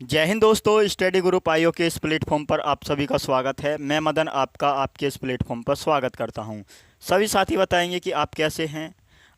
जय हिंद दोस्तों, study group IO के इस प्लेटफॉर्म पर आप सभी का स्वागत है। मैं मदन आपका आपके इस प्लेटफॉर्म पर स्वागत करता हूं। सभी साथी बताएंगे कि आप कैसे हैं।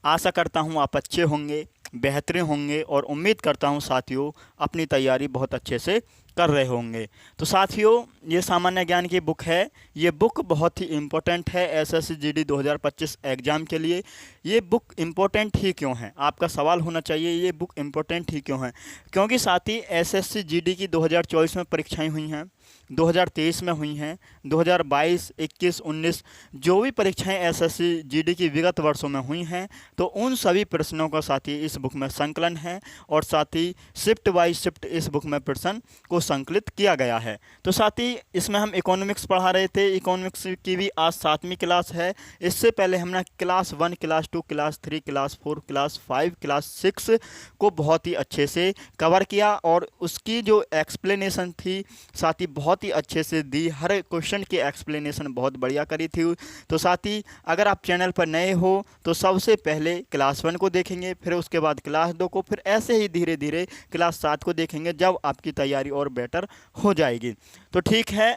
आशा करता हूं आप अच्छे होंगे, बेहतरीन होंगे और उम्मीद करता हूं साथियों अपनी तैयारी बहुत अच्छे से कर रहे होंगे। तो साथियों, ये सामान्य ज्ञान की बुक है। ये बुक बहुत ही इम्पोर्टेंट है एसएससी जीडी 2025 एग्ज़ाम के लिए। ये बुक इम्पोर्टेंट ही क्यों है, आपका सवाल होना चाहिए, ये बुक इम्पोर्टेंट ही क्यों है। क्योंकि साथी एसएससी जीडी की 2024 में परीक्षाएं हुई हैं, 2023 में हुई हैं, 2022, 21, 19 जो भी परीक्षाएं एसएससी जीडी की विगत वर्षों में हुई हैं, तो उन सभी प्रश्नों का साथी इस बुक में संकलन है और साथ ही शिफ्ट बाई शिफ्ट इस बुक में प्रश्न को संकलित किया गया है। तो साथी इसमें हम इकोनॉमिक्स पढ़ा रहे थे। इकोनॉमिक्स की भी आज 7वीं क्लास है। इससे पहले हमने class 1, class 2, class 3, class 4, class 5, class 6 को बहुत ही अच्छे से कवर किया और उसकी जो एक्सप्लेनेशन थी साथी बहुत ही अच्छे से दी। हर क्वेश्चन की एक्सप्लेनेशन बहुत बढ़िया करी थी। तो साथी अगर आप चैनल पर नए हो तो सबसे पहले क्लास 1 को देखेंगे, फिर उसके बाद क्लास 2 को, फिर ऐसे ही धीरे धीरे क्लास 7 को देखेंगे, जब आपकी तैयारी और बेटर हो जाएगी। तो ठीक है,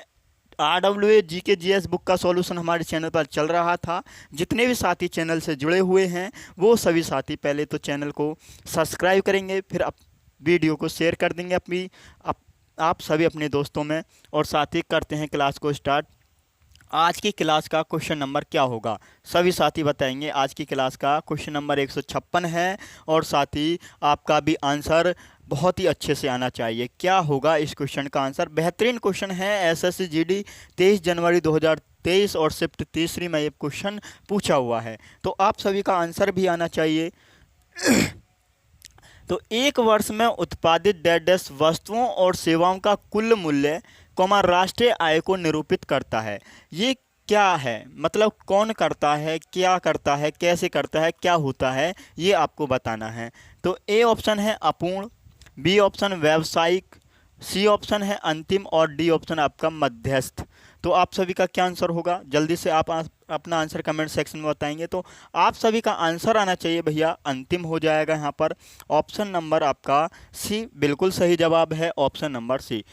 RWA GK GS बुक का सॉल्यूशन हमारे चैनल पर चल रहा था। जितने भी साथी चैनल से जुड़े हुए हैं वो सभी साथी पहले तो चैनल को सब्सक्राइब करेंगे, फिर वीडियो को शेयर कर देंगे आप सभी अपने दोस्तों में। और साथ ही करते हैं क्लास को स्टार्ट। आज की क्लास का क्वेश्चन नंबर क्या होगा, सभी साथी बताएंगे। आज की क्लास का क्वेश्चन नंबर 156 है और साथ ही आपका भी आंसर बहुत ही अच्छे से आना चाहिए। क्या होगा इस क्वेश्चन का आंसर? बेहतरीन क्वेश्चन है। एसएससी जीडी 23 जनवरी 2023 और शिफ्ट तीसरी में ये क्वेश्चन पूछा हुआ है, तो आप सभी का आंसर भी आना चाहिए। तो एक वर्ष में उत्पादित डैश वस्तुओं और सेवाओं का कुल मूल्य राष्ट्रीय आय को निरूपित करता है। ये क्या है, मतलब कौन करता है, क्या करता है, कैसे करता है, क्या होता है, ये आपको बताना है। तो ए ऑप्शन है अपूर्ण, बी ऑप्शन व्यावसायिक, सी ऑप्शन है अंतिम और डी ऑप्शन आपका मध्यस्थ। तो आप सभी का क्या आंसर होगा? जल्दी से आप अपना आंसर कमेंट सेक्शन में बताएंगे। तो आप सभी का आंसर आना चाहिए भैया अंतिम हो जाएगा यहाँ पर। ऑप्शन नंबर आपका सी बिल्कुल सही जवाब है, ऑप्शन नंबर सी।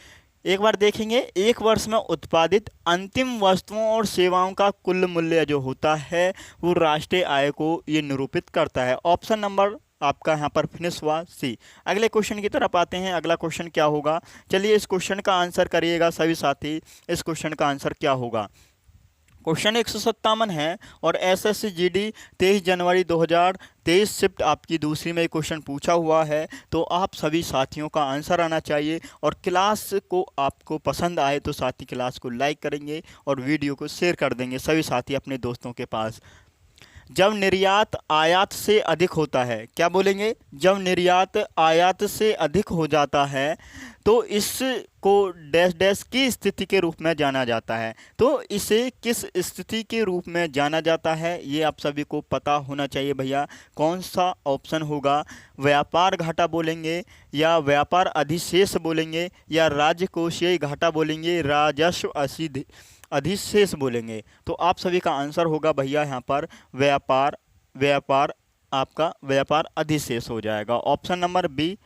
एक बार देखेंगे, एक वर्ष में उत्पादित अंतिम वस्तुओं और सेवाओं का कुल मूल्य जो होता है वो राष्ट्रीय आय को ये निरूपित करता है। ऑप्शन नंबर आपका यहाँ पर फिनिश हुआ सी। अगले क्वेश्चन की तरफ आते हैं। अगला क्वेश्चन क्या होगा, चलिए इस क्वेश्चन का आंसर करिएगा सभी साथी। इस क्वेश्चन का आंसर क्या होगा? क्वेश्चन 157 है और एसएससी जीडी 23 जनवरी 2023 शिफ्ट आपकी दूसरी में क्वेश्चन पूछा हुआ है। तो आप सभी साथियों का आंसर आना चाहिए और क्लास को आपको पसंद आए तो साथी क्लास को लाइक करेंगे और वीडियो को शेयर कर देंगे सभी साथी अपने दोस्तों के पास। जब निर्यात आयात से अधिक होता है, क्या बोलेंगे? जब निर्यात आयात से अधिक हो जाता है तो इसको डैश डैश की स्थिति के रूप में जाना जाता है। तो इसे किस स्थिति के रूप में जाना जाता है ये आप सभी को पता होना चाहिए भैया। कौन सा ऑप्शन होगा? व्यापार घाटा बोलेंगे या व्यापार अधिशेष बोलेंगे या राजकोषीय घाटा बोलेंगे, राजस्व अधिशेष बोलेंगे? तो आप सभी का आंसर होगा भैया यहाँ पर व्यापार आपका व्यापार अधिशेष हो जाएगा, option number B.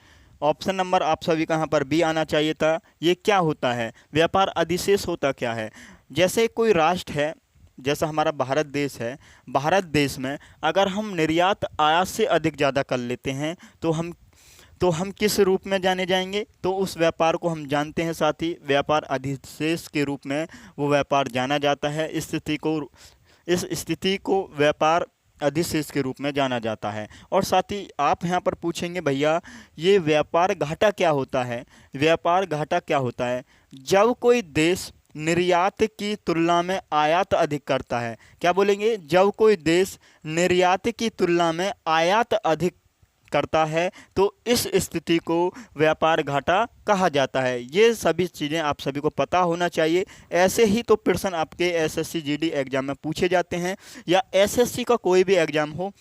Option number आप सभी का यहाँ पर बी आना चाहिए था। ये क्या होता है व्यापार अधिशेष? होता क्या है? जैसे कोई राष्ट्र है, जैसा हमारा भारत देश है, भारत देश में अगर हम निर्यात आयात से अधिक ज़्यादा कर लेते हैं तो हम किस रूप में जाने जाएंगे? तो उस व्यापार को हम जानते हैं साथी व्यापार अधिशेष के रूप में वो व्यापार जाना जाता है। इस स्थिति को व्यापार अधिशेष के रूप में जाना जाता है। और साथ ही आप यहाँ पर पूछेंगे भैया ये व्यापार घाटा क्या होता है? व्यापार घाटा क्या होता है? जब कोई देश निर्यात की तुलना में आयात अधिक करता है। क्या बोलेंगे? जब कोई देश निर्यात की तुलना में आयात अधिक करता है तो इस स्थिति को व्यापार घाटा कहा जाता है। ये सभी चीज़ें आप सभी को पता होना चाहिए। ऐसे ही तो प्रश्न आपके एसएससी जीडी एग्जाम में पूछे जाते हैं या एसएससी का कोई भी एग्जाम हो,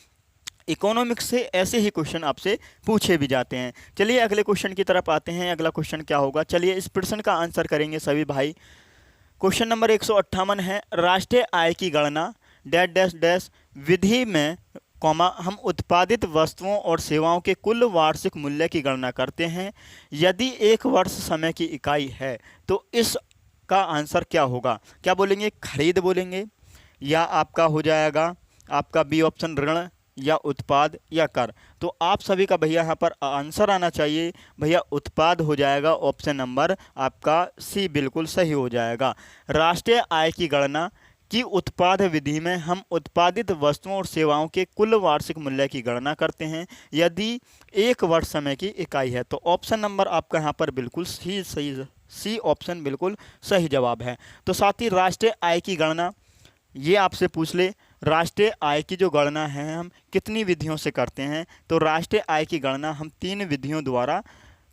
इकोनॉमिक्स से ऐसे ही क्वेश्चन आपसे पूछे भी जाते हैं। चलिए अगले क्वेश्चन की तरफ आते हैं। अगला क्वेश्चन क्या होगा, चलिए इस प्रश्न का आंसर करेंगे सभी भाई। क्वेश्चन नंबर 158 है, राष्ट्रीय आय की गणना डैश डैश डैश विधि में कॉमा हम उत्पादित वस्तुओं और सेवाओं के कुल वार्षिक मूल्य की गणना करते हैं। यदि एक वर्ष समय की इकाई है तो इसका आंसर क्या होगा? क्या बोलेंगे? खरीद बोलेंगे, या आपका हो जाएगा आपका बी ऑप्शन ऋण, या उत्पाद, या कर। तो आप सभी का भैया यहाँ पर आंसर आना चाहिए भैया उत्पाद हो जाएगा। ऑप्शन नंबर आपका सी बिल्कुल सही हो जाएगा। राष्ट्रीय आय की गणना की उत्पाद विधि में हम उत्पादित वस्तुओं और सेवाओं के कुल वार्षिक मूल्य की गणना करते हैं यदि एक वर्ष समय की इकाई है। तो ऑप्शन नंबर आपका यहाँ पर बिल्कुल सी ऑप्शन बिल्कुल सही जवाब है। तो साथ ही राष्ट्रीय आय की गणना ये आपसे पूछ ले, राष्ट्रीय आय की जो गणना है हम कितनी विधियों से करते हैं? तो राष्ट्रीय आय की गणना हम 3 विधियों द्वारा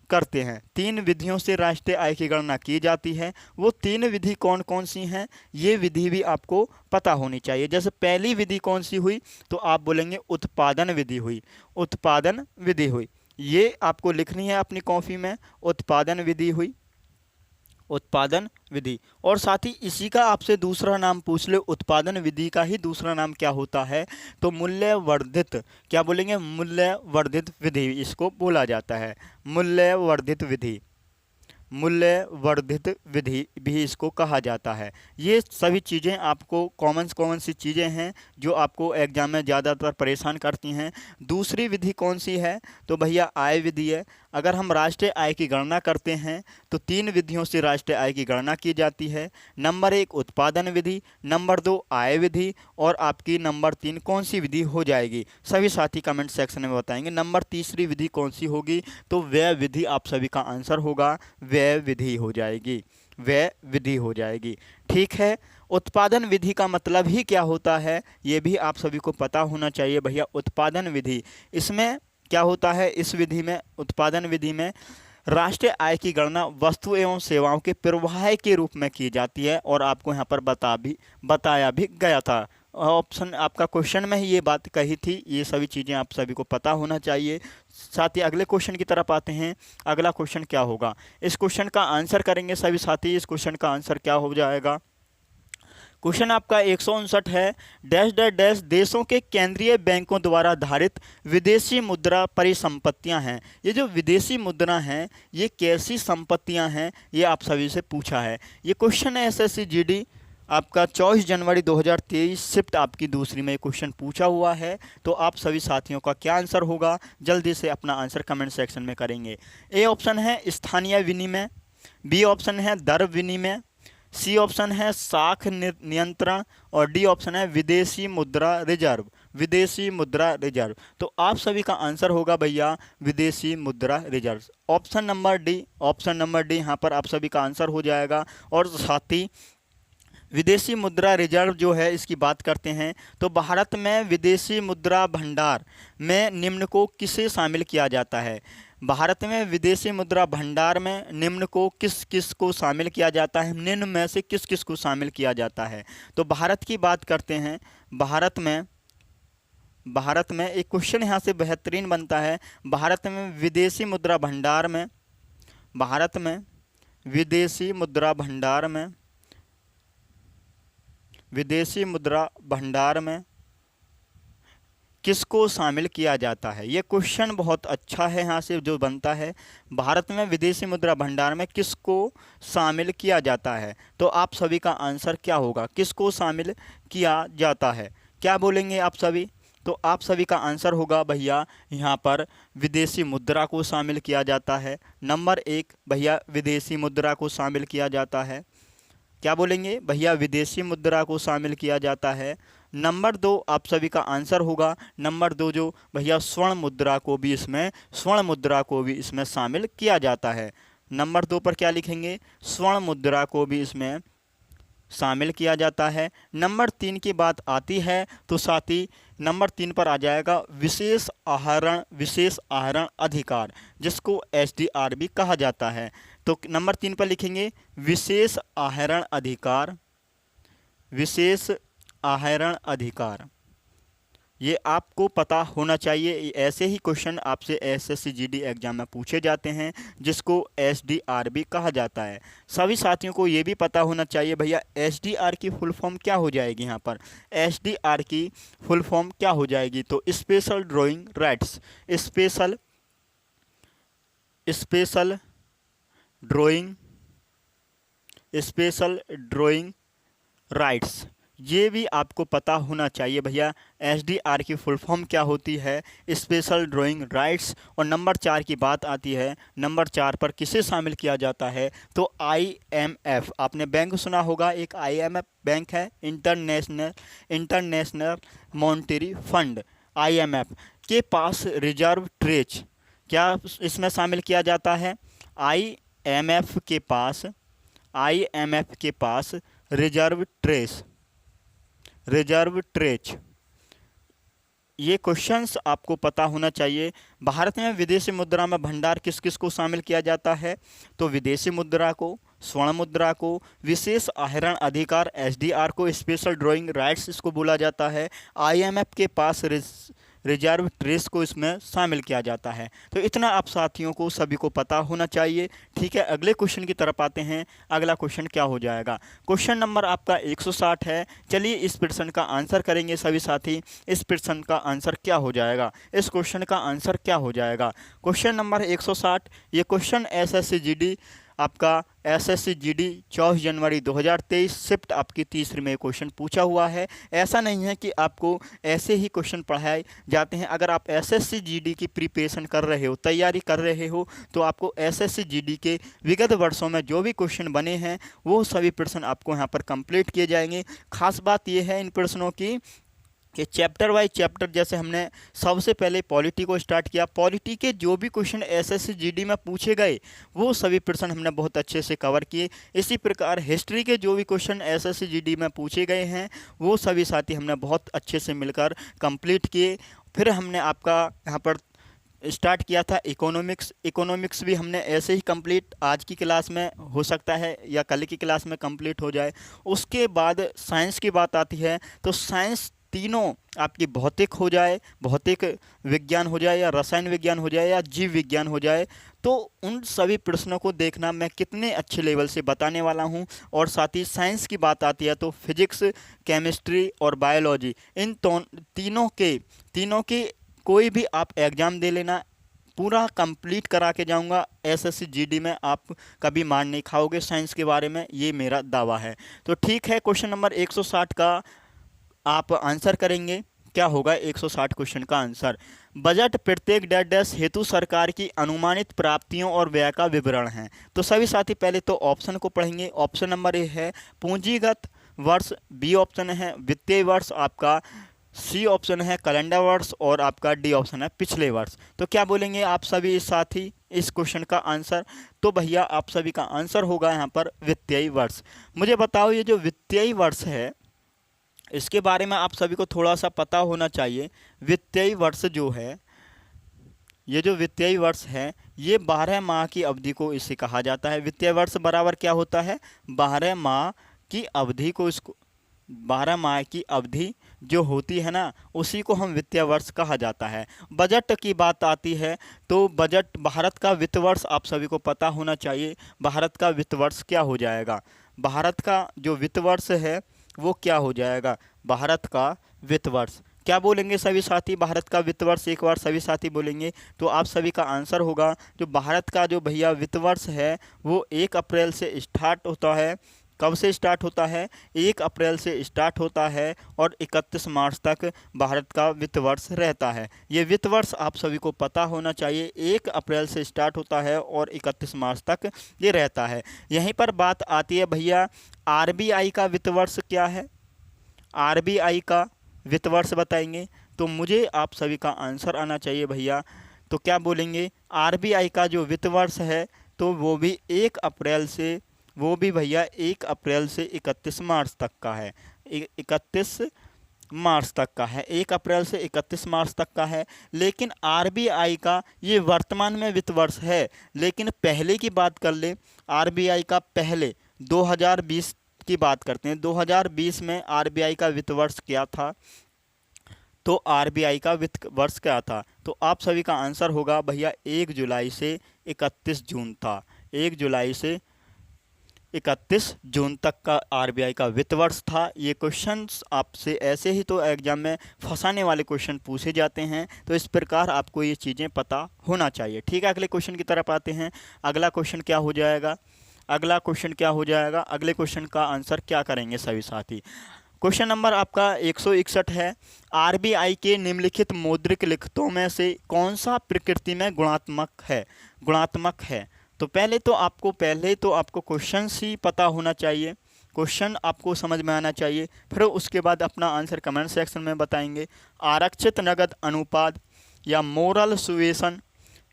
करते हैं। 3 विधियों से राष्ट्रीय आय की गणना की जाती है। वो 3 विधि कौन कौन सी हैं ये विधि भी आपको पता होनी चाहिए। जैसे पहली विधि कौन सी हुई? तो आप बोलेंगे उत्पादन विधि हुई। उत्पादन विधि हुई, ये आपको लिखनी है अपनी कॉपी में। उत्पादन विधि हुई, उत्पादन विधि। और साथ ही इसी का आपसे दूसरा नाम पूछ ले, उत्पादन विधि का ही दूसरा नाम क्या होता है? तो मूल्य वर्धित, क्या बोलेंगे? मूल्य वर्धित विधि इसको बोला जाता है। मूल्य वर्धित विधि, मूल्य वर्धित विधि भी इसको कहा जाता है। ये सभी चीज़ें आपको कॉमन कॉमन सी चीज़ें हैं जो आपको एग्जाम में ज़्यादातर परेशान करती हैं। दूसरी विधि कौन सी है? तो भैया आय विधि है। अगर हम राष्ट्रीय आय की गणना करते हैं तो 3 विधियों से राष्ट्रीय आय की गणना की जाती है। नंबर 1 उत्पादन विधि, नंबर 2 आय विधि, और आपकी नंबर 3 कौन सी विधि हो जाएगी? सभी साथी कमेंट सेक्शन में बताएंगे। नंबर तीसरी विधि कौन सी होगी? तो व्यय विधि आप सभी का आंसर होगा। व्यय विधि हो जाएगी, व्यय विधि हो जाएगी। ठीक है, उत्पादन विधि का मतलब ही क्या होता है ये भी आप सभी को पता होना चाहिए भैया। उत्पादन विधि, इसमें क्या होता है? इस विधि में, उत्पादन विधि में राष्ट्रीय आय की गणना वस्तु एवं सेवाओं के प्रवाह के रूप में की जाती है, और आपको यहाँ पर बताया भी गया था। ऑप्शन आपका क्वेश्चन में ही ये बात कही थी। ये सभी चीज़ें आप सभी को पता होना चाहिए। साथ ही अगले क्वेश्चन की तरफ आते हैं। अगला क्वेश्चन क्या होगा? इस क्वेश्चन का आंसर करेंगे सभी साथी। इस क्वेश्चन का आंसर क्या हो जाएगा? क्वेश्चन आपका 159 है। डैश डैश डैश देशों के केंद्रीय बैंकों द्वारा धारित विदेशी मुद्रा परिसंपत्तियां हैं। ये जो विदेशी मुद्रा हैं ये कैसी संपत्तियां हैं ये आप सभी से पूछा है। ये क्वेश्चन है एसएससी जीडी आपका 24 जनवरी 2023 शिफ्ट आपकी दूसरी में क्वेश्चन पूछा हुआ है। तो आप सभी साथियों का क्या आंसर होगा? जल्दी से अपना आंसर कमेंट सेक्शन में करेंगे। ए ऑप्शन है स्थानीय विनिमय, बी ऑप्शन है दर विनिमय, सी ऑप्शन है साख नियंत्रण, और डी ऑप्शन है विदेशी मुद्रा रिजर्व। विदेशी मुद्रा रिजर्व। तो आप सभी का आंसर होगा भैया विदेशी मुद्रा reserve. Option number D, option number D यहाँ पर आप सभी का आंसर हो जाएगा। और साथ ही विदेशी मुद्रा रिजर्व जो है इसकी बात करते हैं तो भारत में विदेशी मुद्रा भंडार में निम्न को किसे शामिल किया जाता है? भारत में विदेशी मुद्रा भंडार में निम्न को किस किस को शामिल किया जाता है? निम्न में से किस किस को शामिल किया जाता है? तो भारत की बात करते हैं। भारत में एक क्वेश्चन यहाँ से बेहतरीन बनता है। भारत में विदेशी मुद्रा भंडार में, भारत में विदेशी मुद्रा भंडार में, विदेशी मुद्रा भंडार में किसको शामिल किया जाता है? ये क्वेश्चन बहुत अच्छा है यहाँ से जो बनता है। भारत में विदेशी मुद्रा भंडार में किसको शामिल किया जाता है? तो आप सभी का आंसर क्या होगा? किसको शामिल किया जाता है? क्या बोलेंगे आप सभी? तो आप सभी का आंसर होगा भैया यहाँ पर विदेशी मुद्रा को शामिल किया जाता है। नंबर 1 भैया विदेशी मुद्रा को शामिल किया जाता है। क्या बोलेंगे? भैया विदेशी मुद्रा को शामिल किया जाता है। नंबर 2 आप सभी का आंसर होगा नंबर 2 जो भैया स्वर्ण मुद्रा को भी इसमें शामिल किया जाता है। नंबर 2 पर क्या लिखेंगे? स्वर्ण मुद्रा को भी इसमें शामिल किया जाता है। नंबर 3 की बात आती है तो साथ ही नंबर 3 पर आ जाएगा विशेष आहरण अधिकार, जिसको एसडीआर भी कहा जाता है। तो नंबर 3 पर लिखेंगे विशेष आहरण अधिकार, विशेष आहरण अधिकार। ये आपको पता होना चाहिए। ऐसे ही क्वेश्चन आपसे एसएससी जीडी एग्जाम में पूछे जाते हैं, जिसको एसडीआर भी कहा जाता है। सभी साथियों को ये भी पता होना चाहिए भैया एसडीआर की फुल फॉर्म क्या हो जाएगी। यहाँ पर एसडीआर की फुल फॉर्म क्या हो जाएगी, तो special drawing rights, special special drawing special drawing rights, ये भी आपको पता होना चाहिए भैया एसडीआर की फुल फॉर्म क्या होती है, स्पेशल ड्राइंग राइट्स। और नंबर 4 की बात आती है, नंबर 4 पर किसे शामिल किया जाता है, तो आईएमएफ। आपने बैंक सुना होगा, एक आईएमएफ बैंक है, इंटरनेशनल मॉनेटरी फंड, आईएमएफ के पास रिजर्व ट्रेज क्या इसमें शामिल किया जाता है। आईएमएफ के पास आईएमएफ के पास रिजर्व ट्रेज, ये क्वेश्चंस आपको पता होना चाहिए। भारत में विदेशी मुद्रा में भंडार किस किस को शामिल किया जाता है, तो विदेशी मुद्रा को, स्वर्ण मुद्रा को, विशेष आहरण अधिकार एसडीआर को, स्पेशल ड्राइंग राइट्स इसको बोला जाता है, आईएमएफ के पास रिजर्व ट्रेस को इसमें शामिल किया जाता है। तो इतना आप साथियों को सभी को पता होना चाहिए। ठीक है, अगले क्वेश्चन की तरफ आते हैं। अगला क्वेश्चन क्या हो जाएगा, क्वेश्चन नंबर आपका 160 है। चलिए इस प्रश्न का आंसर करेंगे सभी साथी। इस प्रश्न का आंसर क्या हो जाएगा, इस क्वेश्चन का आंसर क्या हो जाएगा, क्वेश्चन नंबर 160। ये क्वेश्चन एसएससी जीडी आपका एसएससी जीडी 24 जनवरी 2023 शिफ्ट आपकी तीसरी में क्वेश्चन पूछा हुआ है। ऐसा नहीं है कि आपको ऐसे ही क्वेश्चन पढ़ाए जाते हैं। अगर आप एसएससी जीडी की प्रिपरेशन कर रहे हो, तैयारी कर रहे हो, तो आपको एसएससी जीडी के विगत वर्षों में जो भी क्वेश्चन बने हैं वो सभी प्रश्न आपको यहाँ पर कंप्लीट किए जाएंगे। खास बात यह है इन प्रश्नों की कि चैप्टर वाइज चैप्टर, जैसे हमने सबसे पहले पॉलिटी को स्टार्ट किया, पॉलिटी के जो भी क्वेश्चन एसएससी जीडी में पूछे गए वो सभी प्रश्न हमने बहुत अच्छे से कवर किए। इसी प्रकार हिस्ट्री के जो भी क्वेश्चन एसएससी जीडी में पूछे गए हैं वो सभी साथी हमने बहुत अच्छे से मिलकर कंप्लीट किए। फिर हमने आपका यहाँ पर स्टार्ट किया था इकोनॉमिक्स भी हमने ऐसे ही कंप्लीट आज की क्लास में हो सकता है या कल की क्लास में कंप्लीट हो जाए। उसके बाद साइंस की बात आती है, तो साइंस तीनों आपकी भौतिक हो जाए, भौतिक विज्ञान हो जाए, या रसायन विज्ञान हो जाए, या जीव विज्ञान हो जाए, तो उन सभी प्रश्नों को देखना मैं कितने अच्छे लेवल से बताने वाला हूं। और साथ ही साइंस की बात आती है तो फिजिक्स, केमिस्ट्री और बायोलॉजी, इन तीनों के कोई भी आप एग्ज़ाम दे लेना, पूरा कंप्लीट करा के जाऊंगा एसएससी जीडी में। आप कभी मार नहीं खाओगे साइंस के बारे में, ये मेरा दावा है। तो ठीक है, क्वेश्चन नंबर 160 का आप आंसर करेंगे। क्या होगा 160 क्वेश्चन का आंसर, बजट प्रत्येक डैश हेतु सरकार की अनुमानित प्राप्तियों और व्यय का विवरण है। तो सभी साथी पहले तो ऑप्शन को पढ़ेंगे। ऑप्शन नंबर ए है पूंजीगत वर्ष, बी ऑप्शन है वित्तीय वर्ष, आपका सी ऑप्शन है कैलेंडर वर्ष, और आपका डी ऑप्शन है पिछले वर्ष। तो क्या बोलेंगे आप सभी साथी इस क्वेश्चन का आंसर, तो भैया आप सभी का आंसर होगा यहाँ पर वित्तीय वर्ष। मुझे बताओ ये जो वित्तीय वर्ष है इसके बारे में आप सभी को थोड़ा सा पता होना चाहिए। वित्तीय वर्ष जो है, ये जो वित्तीय वर्ष है ये 12 माह की अवधि को इसे कहा जाता है। वित्तीय वर्ष बराबर क्या होता है, 12 माह की अवधि को, इसको 12 माह की अवधि जो होती है ना, उसी को हम वित्तीय वर्ष कहा जाता है। बजट की बात आती है तो बजट, भारत का वित्त वर्ष आप सभी को पता होना चाहिए। भारत का वित्त वर्ष क्या हो जाएगा, भारत का जो वित्त वर्ष है वो क्या हो जाएगा, भारत का वित्त वर्ष। क्या बोलेंगे सभी साथी, भारत का वित्त वर्ष एक बार सभी साथी बोलेंगे तो आप सभी का आंसर होगा, जो भारत का जो भैया वित्त वर्ष है वो 1 अप्रैल से स्टार्ट होता है। कब से स्टार्ट होता है, 1 अप्रैल से स्टार्ट होता है और 31 मार्च तक भारत का वित्त वर्ष रहता है। ये वित्त वर्ष आप सभी को पता होना चाहिए, 1 अप्रैल से स्टार्ट होता है और 31 मार्च तक ये रहता है। यहीं पर बात आती है भैया आरबीआई का वित्त वर्ष क्या है, आरबीआई का वित्त वर्ष बताएंगे तो मुझे आप सभी का आंसर आना चाहिए भैया। तो क्या बोलेंगे, आरबीआई का जो वित्त वर्ष है तो वो भी 1 अप्रैल से, वो भी भैया 1 अप्रैल से 31 मार्च तक का है, 31 मार्च तक का है, 1 अप्रैल से 31 मार्च तक का है। लेकिन आरबीआई का ये वर्तमान में वित्त वर्ष है, लेकिन पहले की बात कर ले, आरबीआई का पहले 2020 की बात करते हैं, 2020 में आरबीआई का वित्त वर्ष क्या था, तो आरबीआई का वित्त वर्ष क्या था? तो आप सभी का आंसर होगा भैया 1 जुलाई से 31 जून था। 1 जुलाई से 31 जून तक का आरबीआई का वित्त वर्ष था। ये क्वेश्चंस आपसे ऐसे ही तो एग्जाम में फंसाने वाले क्वेश्चन पूछे जाते हैं, तो इस प्रकार आपको ये चीज़ें पता होना चाहिए। ठीक है, अगले क्वेश्चन की तरफ आते हैं। अगला क्वेश्चन क्या हो जाएगा? अगला क्वेश्चन क्या हो जाएगा? अगले क्वेश्चन का आंसर क्या करेंगे सभी साथी? क्वेश्चन नंबर आपका 161 है। आरबीआई के निम्नलिखित मौद्रिक लिखतों में से कौन सा प्रकृति में गुणात्मक है? गुणात्मक है। तो पहले तो आपको क्वेश्चन ही पता होना चाहिए, क्वेश्चन आपको समझ में आना चाहिए, फिर उसके बाद अपना आंसर कमेंट सेक्शन में बताएंगे। आरक्षित नगद अनुपात, या मोरल सुवेशन,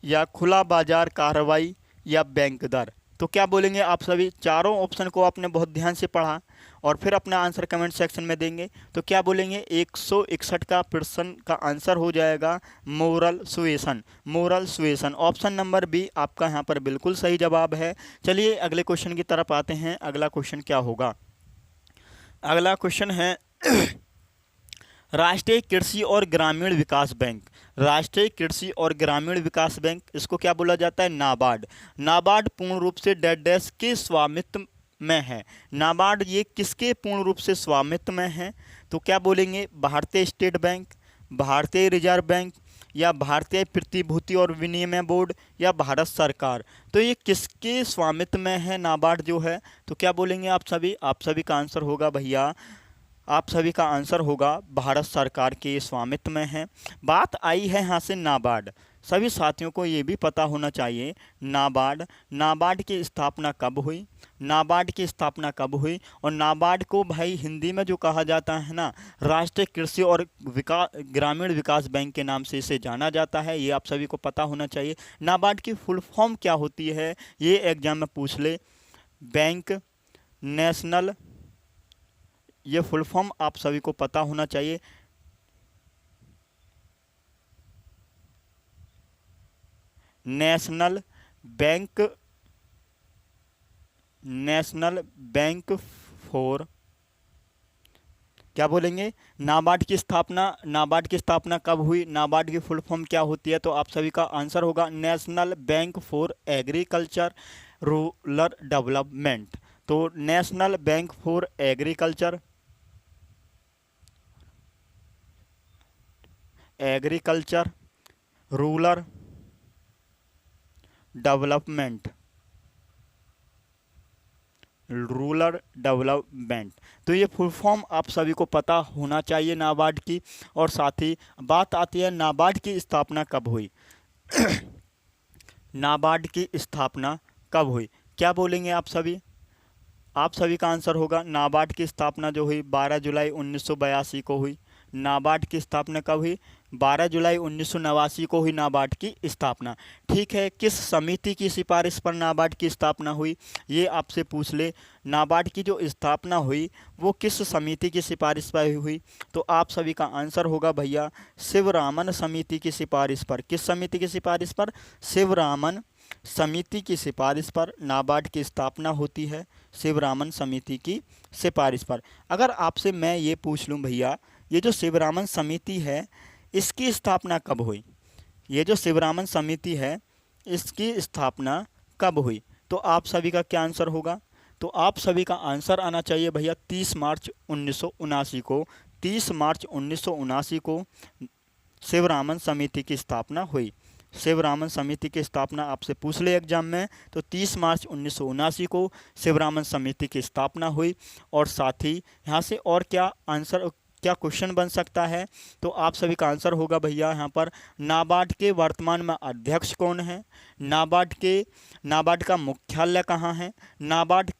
या खुला बाजार कार्रवाई, या बैंक दर। तो क्या बोलेंगे आप सभी? चारों ऑप्शन को आपने बहुत ध्यान से पढ़ा और फिर अपना आंसर कमेंट सेक्शन में देंगे। तो क्या बोलेंगे? 161 का प्रश्न का आंसर हो जाएगा moral suasion. Moral suasion option number B आपका यहाँ पर बिल्कुल सही जवाब है। चलिए अगले क्वेश्चन की तरफ आते हैं। अगला क्वेश्चन क्या होगा? अगला क्वेश्चन है राष्ट्रीय कृषि और ग्रामीण विकास बैंक। राष्ट्रीय कृषि और ग्रामीण विकास बैंक, इसको क्या बोला जाता है? नाबार्ड। नाबार्ड पूर्ण रूप से डैश डैश के स्वामित्व में है। नाबार्ड ये किसके पूर्ण रूप से स्वामित्व में है? तो क्या बोलेंगे? भारतीय स्टेट बैंक, भारतीय रिजर्व बैंक, या भारतीय प्रतिभूति और विनिमय बोर्ड, या भारत सरकार। तो ये किसके स्वामित्व में है नाबार्ड जो है? तो क्या बोलेंगे आप सभी? आप सभी का आंसर होगा भैया, आप सभी का आंसर होगा भारत सरकार के स्वामित्व में है। बात आई है यहाँ से नाबार्ड। सभी साथियों को ये भी पता होना चाहिए नाबार्ड की स्थापना कब हुई? नाबार्ड की स्थापना कब हुई? और नाबार्ड को भाई हिंदी में जो कहा जाता है ना, राष्ट्रीय कृषि और ग्रामीण विकास बैंक के नाम से इसे जाना जाता है, ये आप सभी को पता होना चाहिए। नाबार्ड की फुल फॉर्म क्या होती है? ये एग्जाम में पूछ ले। बैंक नेशनल, ये फुल फॉर्म आप सभी को पता होना चाहिए। नेशनल बैंक फॉर, क्या बोलेंगे? नाबार्ड की स्थापना कब हुई? नाबार्ड की फुल फॉर्म क्या होती है? तो आप सभी का आंसर होगा national bank for agriculture rural development. तो national bank for agriculture rural development. तो ये फुल फॉर्म आप सभी को पता होना चाहिए नाबार्ड की। और साथ ही बात आती है नाबार्ड की स्थापना कब हुई? नाबार्ड की स्थापना कब हुई? क्या बोलेंगे आप सभी? आप सभी का आंसर होगा नाबार्ड की स्थापना जो हुई 12 जुलाई 1982 को हुई। नाबार्ड की स्थापना कब हुई? 12 जुलाई 1989 को हुई नाबार्ड की स्थापना। ठीक है, किस समिति की सिफारिश पर नाबार्ड की स्थापना हुई? ये आपसे पूछ ले। नाबार्ड की जो स्थापना हुई वो किस समिति की सिफारिश पर हुई? तो आप सभी का आंसर होगा भैया शिवरामन समिति की सिफारिश पर। किस समिति की सिफारिश पर? शिवरामन समिति की सिफारिश पर नाबार्ड की स्थापना होती है। शिवरामन समिति की सिफारिश पर। अगर आपसे मैं ये पूछ लूँ भैया, ये जो शिवरामन समिति है इसकी स्थापना कब हुई? ये जो शिवरामन समिति है इसकी स्थापना कब हुई? तो आप सभी का क्या आंसर होगा? तो आप सभी का आंसर आना चाहिए भैया 30 मार्च 1979 को। 30 मार्च 1979 को शिवरामन समिति की स्थापना हुई। शिवरामन समिति की स्थापना आपसे पूछ ले एग्जाम में, तो 30 मार्च 1979 को शिवरामन समिति की स्थापना हुई। और साथ ही यहाँ से और क्या आंसर, क्या क्वेश्चन बन सकता है? तो आप सभी का आंसर होगा भैया यहाँ पर नाबार्ड के वर्तमान में अध्यक्ष कौन है? नाबार्ड का मुख्यालय कहाँ है? नाबार्ड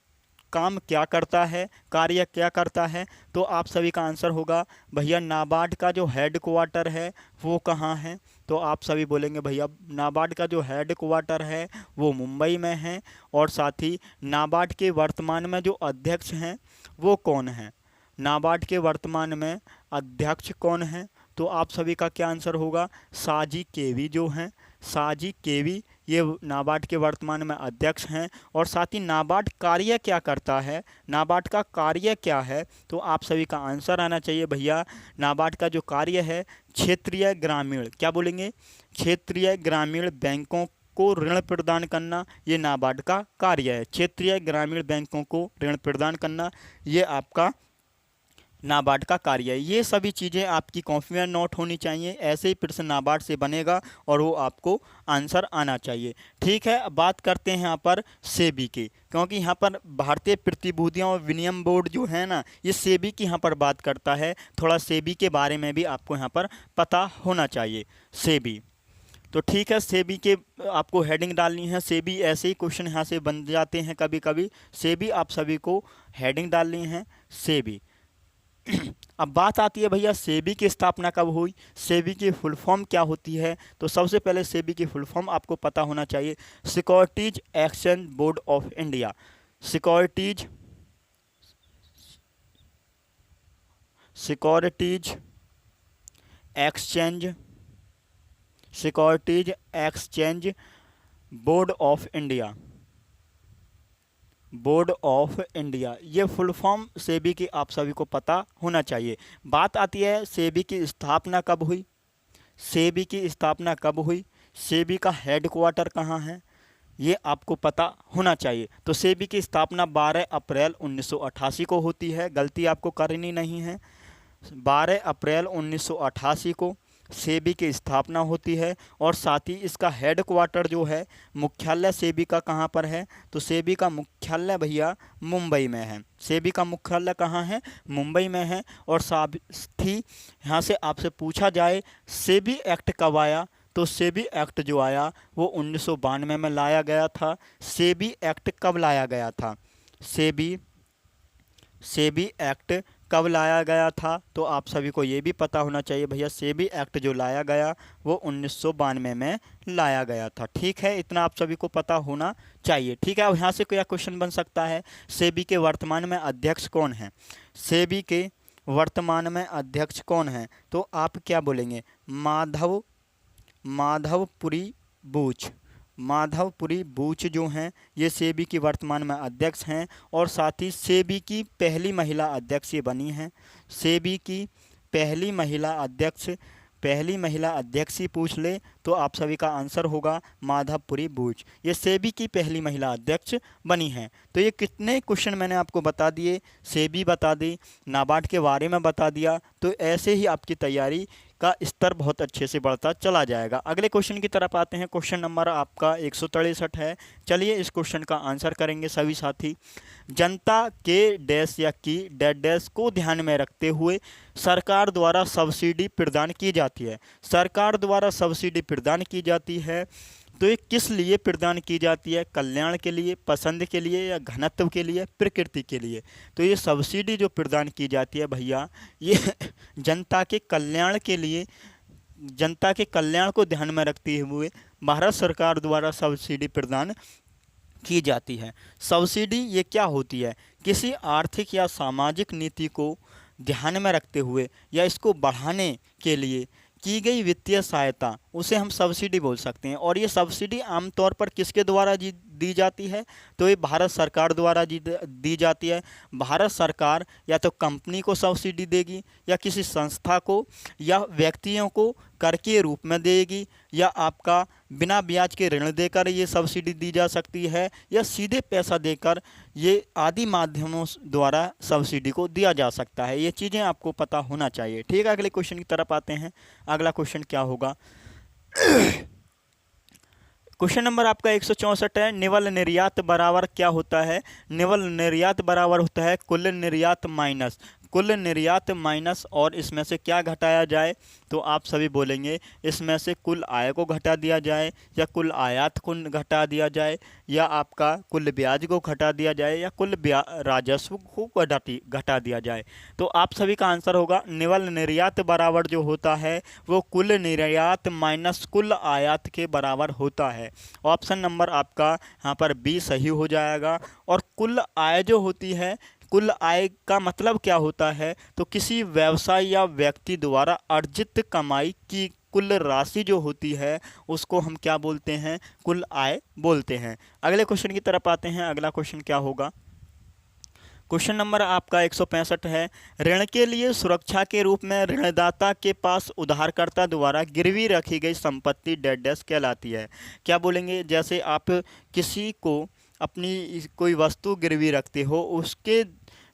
काम क्या करता है, कार्य क्या करता है? तो आप सभी का आंसर होगा भैया नाबार्ड का जो हेड क्वार्टर है वो कहाँ है? तो आप सभी बोलेंगे भैया नाबार्ड का जो हेड क्वार्टर है वो मुंबई में है। और साथ ही नाबार्ड के वर्तमान में जो अध्यक्ष हैं वो कौन है? नाबार्ड के वर्तमान में अध्यक्ष कौन है? तो आप सभी का क्या आंसर होगा? साजी केवी जो हैं, साजी केवी ये नाबार्ड के वर्तमान में अध्यक्ष हैं। और साथ ही नाबार्ड कार्य क्या करता है, नाबार्ड का कार्य क्या है, तो आप सभी का आंसर आना चाहिए भैया। नाबार्ड का जो कार्य है क्षेत्रीय ग्रामीण, क्या बोलेंगे, क्षेत्रीय ग्रामीण बैंकों को ऋण प्रदान करना, ये नाबार्ड का कार्य है। क्षेत्रीय ग्रामीण बैंकों को ऋण प्रदान करना, ये आपका नाबार्ड का कार्य है। ये सभी चीज़ें आपकी कॉपी में नोट होनी चाहिए। ऐसे ही प्रश्न नाबार्ड से बनेगा और वो आपको आंसर आना चाहिए। ठीक है, अब बात करते हैं यहाँ पर सेबी की, क्योंकि यहाँ पर भारतीय प्रतिभूतियाँ और विनिमय बोर्ड जो है ना, ये सेबी की यहाँ पर बात करता है। थोड़ा सेबी के बारे में भी आपको यहाँ पर पता होना चाहिए। सेबी, तो ठीक है, सेबी के आपको हेडिंग डालनी है। सेबी ऐसे ही क्वेश्चन यहाँ से बन जाते हैं कभी कभी। सेबी आप सभी को हेडिंग डालनी है, सेबी। अब बात आती है भैया सेबी की स्थापना कब हुई, सेबी की फुल फॉर्म क्या होती है। तो सबसे पहले सेबी की फुल फॉर्म आपको पता होना चाहिए, securities exchange board of India. Securities exchange securities exchange board of India, board of India, ये फुल फॉर्म सेबी की आप सभी को पता होना चाहिए। बात आती है सेबी की स्थापना कब हुई, सेबी की स्थापना कब हुई, सेबी का हेडक्वार्टर कहाँ है, ये आपको पता होना चाहिए। तो सेबी की स्थापना 12 अप्रैल 1988 को होती है, गलती आपको करनी नहीं है। 12 अप्रैल 1988 को सेबी की स्थापना होती है। और साथ ही इसका हेडक्वार्टर जो है, मुख्यालय सेबी का कहाँ पर है, तो सेबी का मुख्यालय भैया मुंबई में है। सेबी का मुख्यालय कहाँ है, मुंबई में है। और साथ ही यहाँ से आपसे पूछा जाए सेबी एक्ट कब आया, तो सेबी एक्ट जो आया वो 1992 में लाया गया था। सेबी एक्ट कब लाया गया था, सेबी एक्ट कब लाया गया था, तो आप सभी को ये भी पता होना चाहिए भैया। सेबी एक्ट जो लाया गया वो 1992 में लाया गया था। ठीक है, इतना आप सभी को पता होना चाहिए। ठीक है, अब यहाँ से क्या क्वेश्चन बन सकता है, सेबी के वर्तमान में अध्यक्ष कौन है, सेबी के वर्तमान में अध्यक्ष कौन है, तो आप क्या बोलेंगे, माधवपुरी बूच। माधवपुरी बूच जो हैं ये सेबी की वर्तमान में अध्यक्ष हैं। और साथ ही सेबी की पहली महिला अध्यक्ष ये बनी हैं। सेबी की पहली महिला अध्यक्ष ही पूछ ले तो आप सभी का आंसर होगा माधवपुरी बूच। ये सेबी की पहली महिला अध्यक्ष बनी हैं। तो ये कितने क्वेश्चन मैंने आपको बता दिए, सेबी बता दी, नाबार्ड के बारे में बता दिया। तो ऐसे ही आपकी तैयारी का स्तर बहुत अच्छे से बढ़ता चला जाएगा। अगले क्वेश्चन की तरफ आते हैं। क्वेश्चन नंबर आपका 163 है। चलिए इस क्वेश्चन का आंसर करेंगे सभी साथी। जनता के डैश या की डैश को ध्यान में रखते हुए सरकार द्वारा सब्सिडी प्रदान की जाती है। सरकार द्वारा सब्सिडी प्रदान की जाती है तो ये किस लिए प्रदान की जाती है, कल्याण के लिए, पसंद के लिए, या घनत्व के लिए, प्रकृति के लिए। तो ये सब्सिडी जो प्रदान की जाती है भैया ये जनता के कल्याण के लिए, जनता के कल्याण को ध्यान में रखते हुए भारत सरकार द्वारा सब्सिडी प्रदान की जाती है। सब्सिडी ये क्या होती है, किसी आर्थिक या सामाजिक नीति को ध्यान में रखते हुए या इसको बढ़ाने के लिए की गई वित्तीय सहायता, उसे हम सब्सिडी बोल सकते हैं। और ये सब्सिडी आमतौर पर किसके द्वारा दी जाती है, तो ये भारत सरकार द्वारा दी जाती है। भारत सरकार या तो कंपनी को सब्सिडी देगी, या किसी संस्था को, या व्यक्तियों को कर के रूप में देगी, या आपका बिना ब्याज के ऋण देकर ये सब्सिडी दी जा सकती है, या सीधे पैसा देकर, ये आदि माध्यमों द्वारा सब्सिडी को दिया जा सकता है। ये चीज़ें आपको पता होना चाहिए। ठीक है, अगले क्वेश्चन की तरफ आते हैं। अगला क्वेश्चन क्या होगा, क्वेश्चन नंबर आपका 164 है। निवल निर्यात बराबर क्या होता है, निवल निर्यात बराबर होता है कुल निर्यात माइनस, कुल निर्यात माइनस, और इसमें से क्या घटाया जाए, तो आप सभी बोलेंगे इसमें से कुल आय को घटा दिया जाए, या कुल आयात को घटा दिया जाए, या आपका कुल ब्याज को घटा दिया जाए, या कुल राजस्व को घटा दिया जाए। तो आप सभी का आंसर होगा निवल निर्यात बराबर जो होता है वो कुल निर्यात माइनस कुल आयात के बराबर होता है। ऑप्शन नंबर आपका यहाँ पर बी सही हो जाएगा। और कुल आय जो होती है, कुल आय का मतलब क्या होता है, तो किसी व्यवसाय या व्यक्ति द्वारा अर्जित कमाई की कुल राशि जो होती है उसको हम क्या बोलते हैं, कुल आय बोलते हैं। अगले क्वेश्चन की तरफ आते हैं। अगला क्वेश्चन क्या होगा, क्वेश्चन नंबर आपका 165 है। ऋण के लिए सुरक्षा के रूप में ऋणदाता के पास उधारकर्ता द्वारा गिरवी रखी गई संपत्ति डेट डैश कहलाती है। क्या बोलेंगे, जैसे आप किसी को अपनी कोई वस्तु गिरवी रखते हो, उसके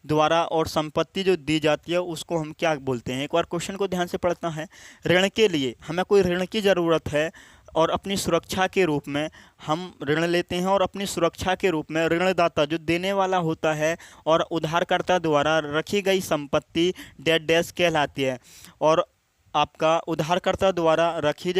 द्वारा और संपत्ति जो दी जाती है उसको हम क्या बोलते हैं। एक बार क्वेश्चन को ध्यान से पढ़ना है। ऋण के लिए हमें कोई ऋण की ज़रूरत है और अपनी सुरक्षा के रूप में हम ऋण लेते हैं, और अपनी सुरक्षा के रूप में ऋणदाता जो देने वाला होता है और उधारकर्ता द्वारा रखी गई संपत्ति डेट डैश कहलाती है। और आपका उधारकर्ता द्वारा रखी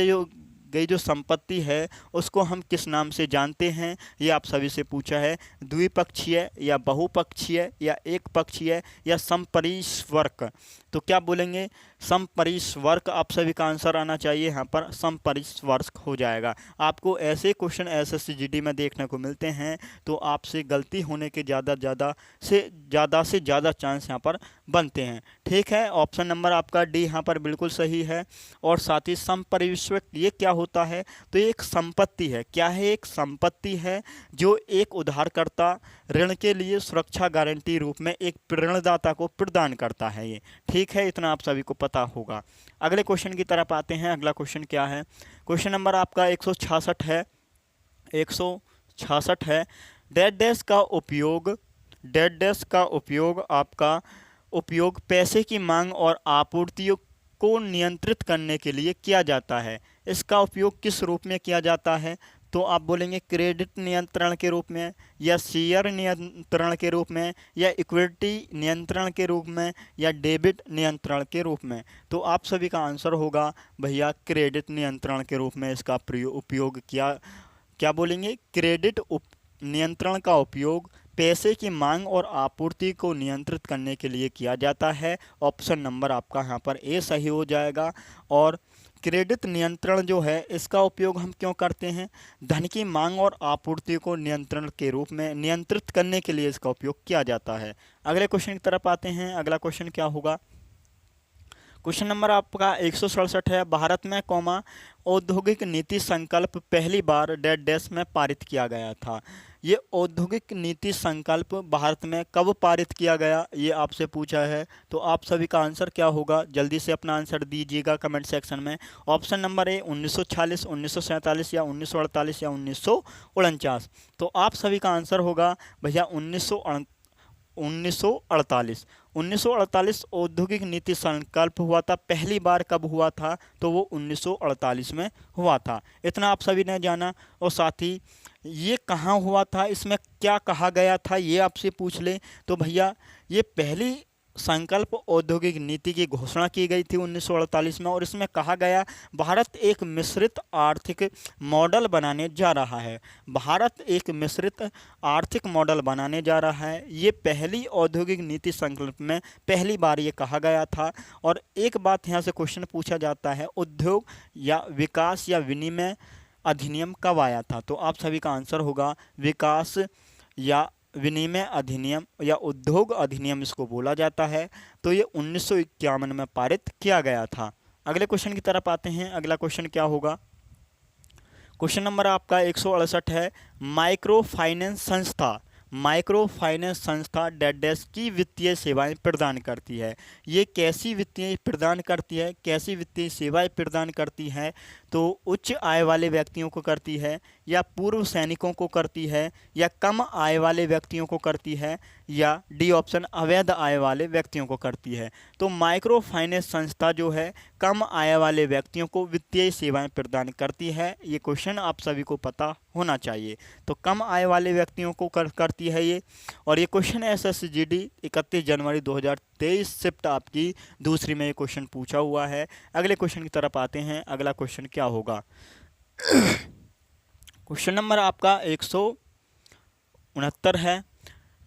गई जो संपत्ति है उसको हम किस नाम से जानते हैं, ये आप सभी से पूछा है। द्विपक्षीय या बहुपक्षीय या एक पक्षीय या समपरिवर्क। तो क्या बोलेंगे, समपरिवर्क आप सभी का आंसर आना चाहिए यहाँ पर, समपरिवर्क हो जाएगा। आपको ऐसे क्वेश्चन एसएससी में देखने को मिलते हैं, तो आपसे गलती होने के ज़्यादा से ज़्यादा चांस यहाँ पर बनते हैं। ठीक है, ऑप्शन नंबर आपका डी यहाँ पर बिल्कुल सही है। और साथ ही समपरिवर्क ये क्या होता है, तो ये एक संपत्ति है। क्या है, एक संपत्ति है जो एक उधारकर्ता ऋण के लिए सुरक्षा गारंटी रूप में एक ऋणदाता को प्रदान करता है ये। ठीक है, इतना आप सभी को पता होगा। अगले क्वेश्चन की तरफ आते हैं। अगला क्वेश्चन क्या है, क्वेश्चन नंबर आपका 166 है। 166 है। डेट डैश का उपयोग आपका उपयोग पैसे की मांग और आपूर्ति को नियंत्रित करने के लिए किया जाता है। इसका उपयोग किस रूप में किया जाता है, तो आप बोलेंगे क्रेडिट नियंत्रण के रूप में, या शेयर नियंत्रण के रूप में, या इक्विटी नियंत्रण के रूप में, या डेबिट नियंत्रण के रूप में। तो आप सभी का आंसर होगा भैया क्रेडिट नियंत्रण के रूप में इसका उपयोग क्या बोलेंगे, क्रेडिट नियंत्रण का उपयोग पैसे की मांग और आपूर्ति को नियंत्रित करने के लिए किया जाता है। ऑप्शन नंबर आपका यहाँ पर ए सही हो जाएगा। और क्रेडिट नियंत्रण जो है इसका उपयोग हम क्यों करते हैं, धन की मांग और आपूर्ति को नियंत्रण के रूप में नियंत्रित करने के लिए इसका उपयोग किया जाता है। अगले क्वेश्चन की तरफ आते हैं। अगला क्वेश्चन क्या होगा, क्वेश्चन नंबर आपका 167 है। भारत में औद्योगिक नीति संकल्प पहली बार डेट डैश में पारित किया गया था। ये औद्योगिक नीति संकल्प भारत में कब पारित किया गया, ये आपसे पूछा है। तो आप सभी का आंसर क्या होगा, जल्दी से अपना आंसर दीजिएगा कमेंट सेक्शन में। ऑप्शन नंबर ए 1946, 1947 या 1948 या 1949। तो आप सभी का आंसर होगा भैया 1948। 1948 औद्योगिक नीति संकल्प हुआ था। पहली बार कब हुआ था, तो वो 1948 में हुआ था। इतना आप सभी ने जाना। और साथ ही ये कहाँ हुआ था, इसमें क्या कहा गया था, ये आपसे पूछ ले तो भैया ये पहली संकल्प औद्योगिक नीति की घोषणा की गई थी 1948 में। और इसमें कहा गया भारत एक मिश्रित आर्थिक मॉडल बनाने जा रहा है। भारत एक मिश्रित आर्थिक मॉडल बनाने जा रहा है। ये पहली औद्योगिक नीति संकल्प में पहली बार ये कहा गया था। और एक बात यहाँ से क्वेश्चन पूछा जाता है, उद्योग या विकास या विनिमय अधिनियम कब आया था, तो आप सभी का आंसर होगा विकास या विनिमय अधिनियम या उद्योग अधिनियम इसको बोला जाता है। तो ये 1951 में पारित किया गया था। अगले क्वेश्चन की तरफ आते हैं। अगला क्वेश्चन क्या होगा, क्वेश्चन नंबर आपका 168 है। माइक्रो फाइनेंस संस्था डेट डैश की वित्तीय सेवाएं प्रदान करती है। ये कैसी वित्तीय प्रदान करती है, कैसी वित्तीय सेवाएं प्रदान करती है, तो उच्च आय वाले व्यक्तियों को करती है, या पूर्व सैनिकों को करती है, या कम आय वाले व्यक्तियों को करती है, या डी ऑप्शन अवैध आय वाले व्यक्तियों को करती है। तो माइक्रो फाइनेंस संस्था जो है कम आय वाले व्यक्तियों को वित्तीय सेवाएं प्रदान करती है। ये क्वेश्चन आप सभी को पता होना चाहिए। तो कम आय वाले व्यक्तियों को करती है ये। और ये क्वेश्चन एसएसजीडी 31 जनवरी 2023 शिफ्ट आपकी दूसरी में ये क्वेश्चन पूछा हुआ है। अगले क्वेश्चन की तरफ आते हैं। अगला क्वेश्चन क्या होगा, क्वेश्चन नंबर आपका 169 है।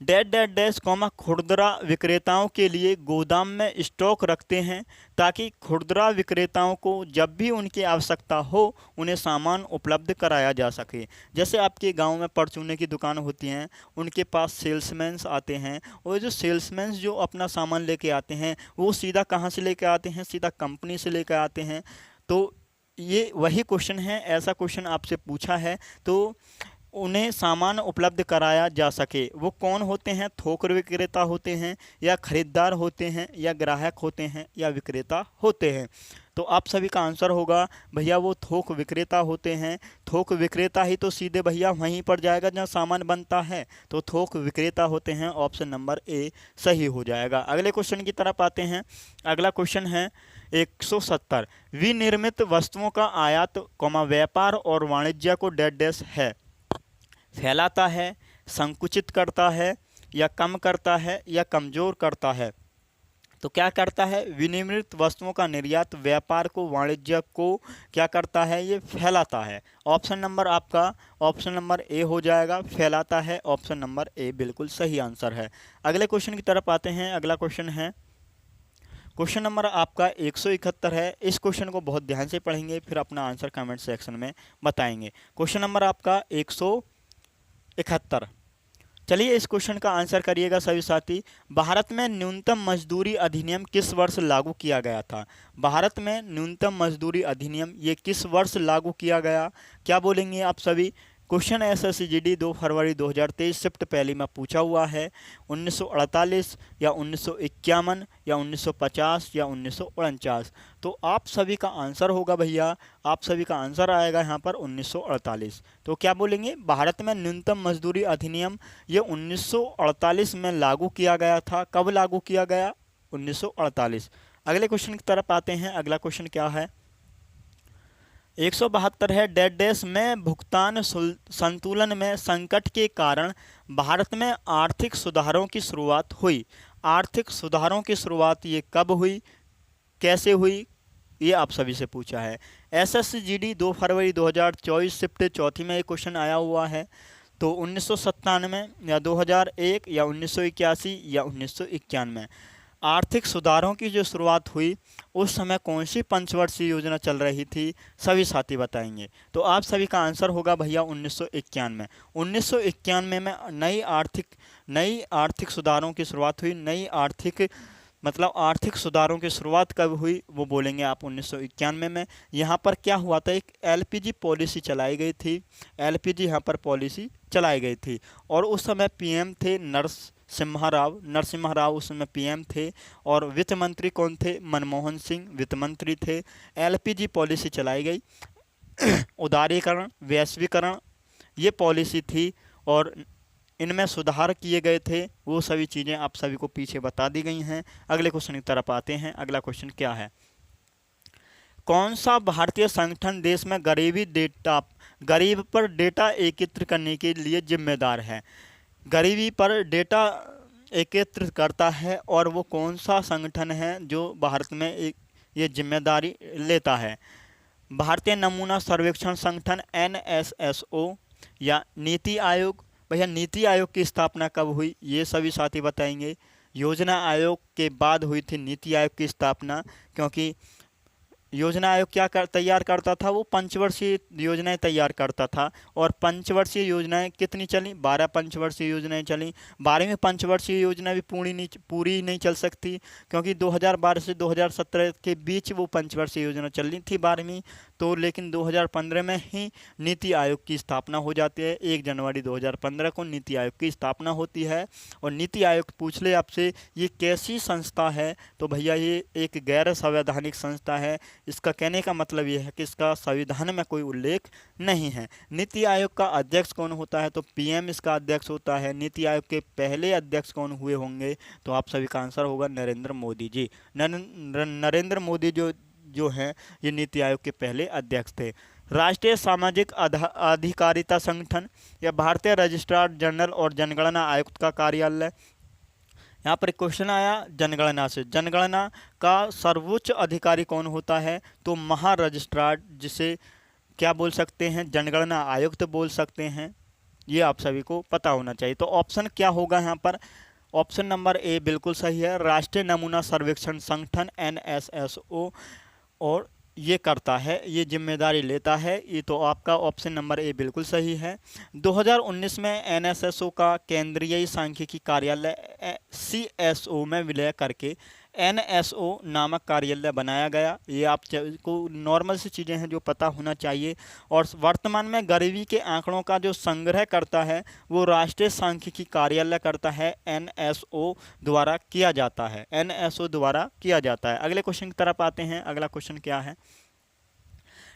डैश खुदरा विक्रेताओं के लिए गोदाम में स्टॉक रखते हैं ताकि खुदरा विक्रेताओं को जब भी उनकी आवश्यकता हो उन्हें सामान उपलब्ध कराया जा सके। जैसे आपके गांव में परचूने की दुकान होती हैं, उनके पास सेल्समैन्स आते हैं, और जो सेल्समैन्स जो अपना सामान लेके आते हैं वो सीधा कहाँ से लेके आते हैं, सीधा कंपनी से लेके आते हैं। तो ये वही क्वेश्चन है, ऐसा क्वेश्चन आपसे पूछा है तो उन्हें सामान उपलब्ध कराया जा सके। वो कौन होते हैं? थोक विक्रेता होते हैं, या खरीदार होते हैं, या ग्राहक होते हैं, या विक्रेता होते हैं। तो आप सभी का आंसर होगा भैया वो थोक विक्रेता होते हैं। थोक विक्रेता ही तो सीधे भैया वहीं पर जाएगा जहाँ सामान बनता है, तो थोक विक्रेता होते हैं। ऑप्शन नंबर ए सही हो जाएगा। अगले क्वेश्चन की तरफ आते हैं। अगला क्वेश्चन है 170। विनिर्मित वस्तुओं का आयात व्यापार और वाणिज्य को डैश डैश है। फैलाता है, संकुचित करता है, या कम करता है, या कमज़ोर करता है। तो क्या करता है? विनिर्मित वस्तुओं का निर्यात व्यापार को, वाणिज्य को क्या करता है? ये फैलाता है। ऑप्शन नंबर आपका ऑप्शन नंबर ए हो जाएगा, फैलाता है। ऑप्शन नंबर ए बिल्कुल सही आंसर है। अगले क्वेश्चन की तरफ आते हैं। अगला क्वेश्चन है क्वेश्चन नंबर आपका 171 है। इस क्वेश्चन को बहुत ध्यान से पढ़ेंगे, फिर अपना आंसर कमेंट सेक्शन में बताएंगे। क्वेश्चन नंबर आपका 171। चलिए इस क्वेश्चन का आंसर करिएगा सभी साथी। भारत में न्यूनतम मजदूरी अधिनियम किस वर्ष लागू किया गया था? भारत में न्यूनतम मजदूरी अधिनियम ये किस वर्ष लागू किया गया? क्या बोलेंगे आप सभी? क्वेश्चन SSCGD 2 फरवरी 2023 शिफ्ट पहली में पूछा हुआ है। 1948 या 1951 या 1950 या 1949। तो आप सभी का आंसर होगा भैया, आप सभी का आंसर आएगा यहाँ पर 1948। तो क्या बोलेंगे? भारत में न्यूनतम मजदूरी अधिनियम ये 1948 में लागू किया गया था। कब लागू किया गया? 1948। अगले क्वेश्चन की तरफ आते हैं। अगला क्वेश्चन क्या है? 172 है। डैश डैश में भुगतान संतुलन में संकट के कारण भारत में आर्थिक सुधारों की शुरुआत हुई। आर्थिक सुधारों की शुरुआत ये कब हुई, कैसे हुई, ये आप सभी से पूछा है। SSCGD 2 फरवरी 2024 शिफ्ट चौथी में ये क्वेश्चन आया हुआ है। तो 1997 या 2001 या 1981 या 1991। आर्थिक सुधारों की जो शुरुआत हुई उस समय कौन सी पंचवर्षीय योजना चल रही थी? सभी साथी बताएंगे। तो आप सभी का आंसर होगा भैया 1991। 1991 में नई आर्थिक सुधारों की शुरुआत हुई। नई आर्थिक सुधारों की शुरुआत कब हुई वो बोलेंगे आप 1991 में। यहाँ पर क्या हुआ था? एक LPG पॉलिसी चलाई गई थी। LPG यहाँ पर पॉलिसी चलाई गई थी और उस समय PM थे नरसिम्हा राव उस समय PM थे। और वित्त मंत्री कौन थे? मनमोहन सिंह वित्त मंत्री थे। LPG पॉलिसी चलाई गई। उदारीकरण, वैश्वीकरण ये पॉलिसी थी और इनमें सुधार किए गए थे। वो सभी चीज़ें आप सभी को पीछे बता दी गई हैं। अगले क्वेश्चन की तरफ आते हैं। अगला क्वेश्चन क्या है? कौन सा भारतीय संगठन देश में गरीब पर डेटा एकत्र करने के लिए जिम्मेदार है? गरीबी पर डेटा एकत्र करता है और वो कौन सा संगठन है जो भारत में ये जिम्मेदारी लेता है? भारतीय नमूना सर्वेक्षण संगठन NSSO या नीति आयोग? भैया नीति आयोग की स्थापना कब हुई ये सभी साथी बताएंगे। योजना आयोग के बाद हुई थी नीति आयोग की स्थापना, क्योंकि योजना आयोग क्या तैयार करता था? वो पंचवर्षीय योजनाएं तैयार करता था। और पंचवर्षीय योजनाएं कितनी चली? 12 पंचवर्षीय योजनाएं चली। 12वीं पंचवर्षीय योजना भी पूरी नहीं चल सकती, क्योंकि 2012 से 2017 के बीच वो पंचवर्षीय योजना चलनी थी 12वीं। तो लेकिन 2015 में ही नीति आयोग की स्थापना हो जाती है। 1 जनवरी 2015 को नीति आयोग की स्थापना होती है। और नीति आयोग पूछ ले आपसे ये कैसी संस्था है, तो भैया ये एक गैर संवैधानिक संस्था है। इसका कहने का मतलब ये है कि इसका संविधान में कोई उल्लेख नहीं है। नीति आयोग का अध्यक्ष कौन होता है? तो PM इसका अध्यक्ष होता है। नीति आयोग के पहले अध्यक्ष कौन हुए होंगे? तो आप सभी का आंसर होगा नरेंद्र मोदी जी। नरेंद्र मोदी जो हैं ये नीति आयोग के पहले अध्यक्ष थे। राष्ट्रीय सामाजिक अधिकारिता संगठन या भारतीय रजिस्ट्रार जनरल और जनगणना आयुक्त का कार्यालय? यहाँ पर क्वेश्चन आया जनगणना से। जनगणना का सर्वोच्च अधिकारी कौन होता है? तो महारजिस्ट्रार, जिसे क्या बोल सकते हैं? जनगणना आयुक्त बोल सकते हैं। ये आप सभी को पता होना चाहिए। तो ऑप्शन क्या होगा यहाँ पर? ऑप्शन नंबर ए बिल्कुल सही है। राष्ट्रीय नमूना सर्वेक्षण संगठन NSSO और ये करता है, ये जिम्मेदारी लेता है। ये तो आपका ऑप्शन नंबर ए बिल्कुल सही है। 2019 में NSSO का केंद्रीय सांख्यिकी कार्यालय CSO में विलय करके एनएसओ नामक कार्यालय बनाया गया। ये आप को नॉर्मल सी चीज़ें हैं जो पता होना चाहिए। और वर्तमान में गरीबी के आंकड़ों का जो संग्रह करता है वो राष्ट्रीय सांख्यिकी कार्यालय करता है, एनएसओ द्वारा किया जाता है, एनएसओ द्वारा किया जाता है। अगले क्वेश्चन की तरफ आते हैं। अगला क्वेश्चन क्या है,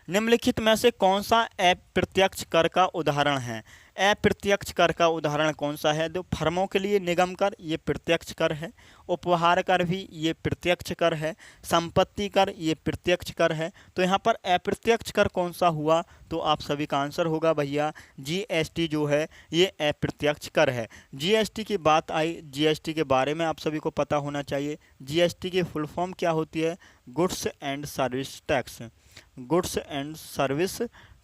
निम्नलिखित में से कौन सा अप्रत्यक्ष कर का उदाहरण है। अप्रत्यक्ष कर का उदाहरण कौन सा है। तो फर्मों के लिए निगम कर, ये प्रत्यक्ष कर है। उपहार कर भी ये प्रत्यक्ष कर है। संपत्ति कर ये प्रत्यक्ष कर है। तो यहाँ पर अप्रत्यक्ष कर कौन सा हुआ, तो आप सभी का आंसर होगा भैया जीएसटी जो है ये अप्रत्यक्ष कर है। जीएसटी की बात आई, जीएसटी के बारे में आप सभी को पता होना चाहिए। जीएसटी की फुल फॉर्म क्या होती है, goods and service tax. Goods and service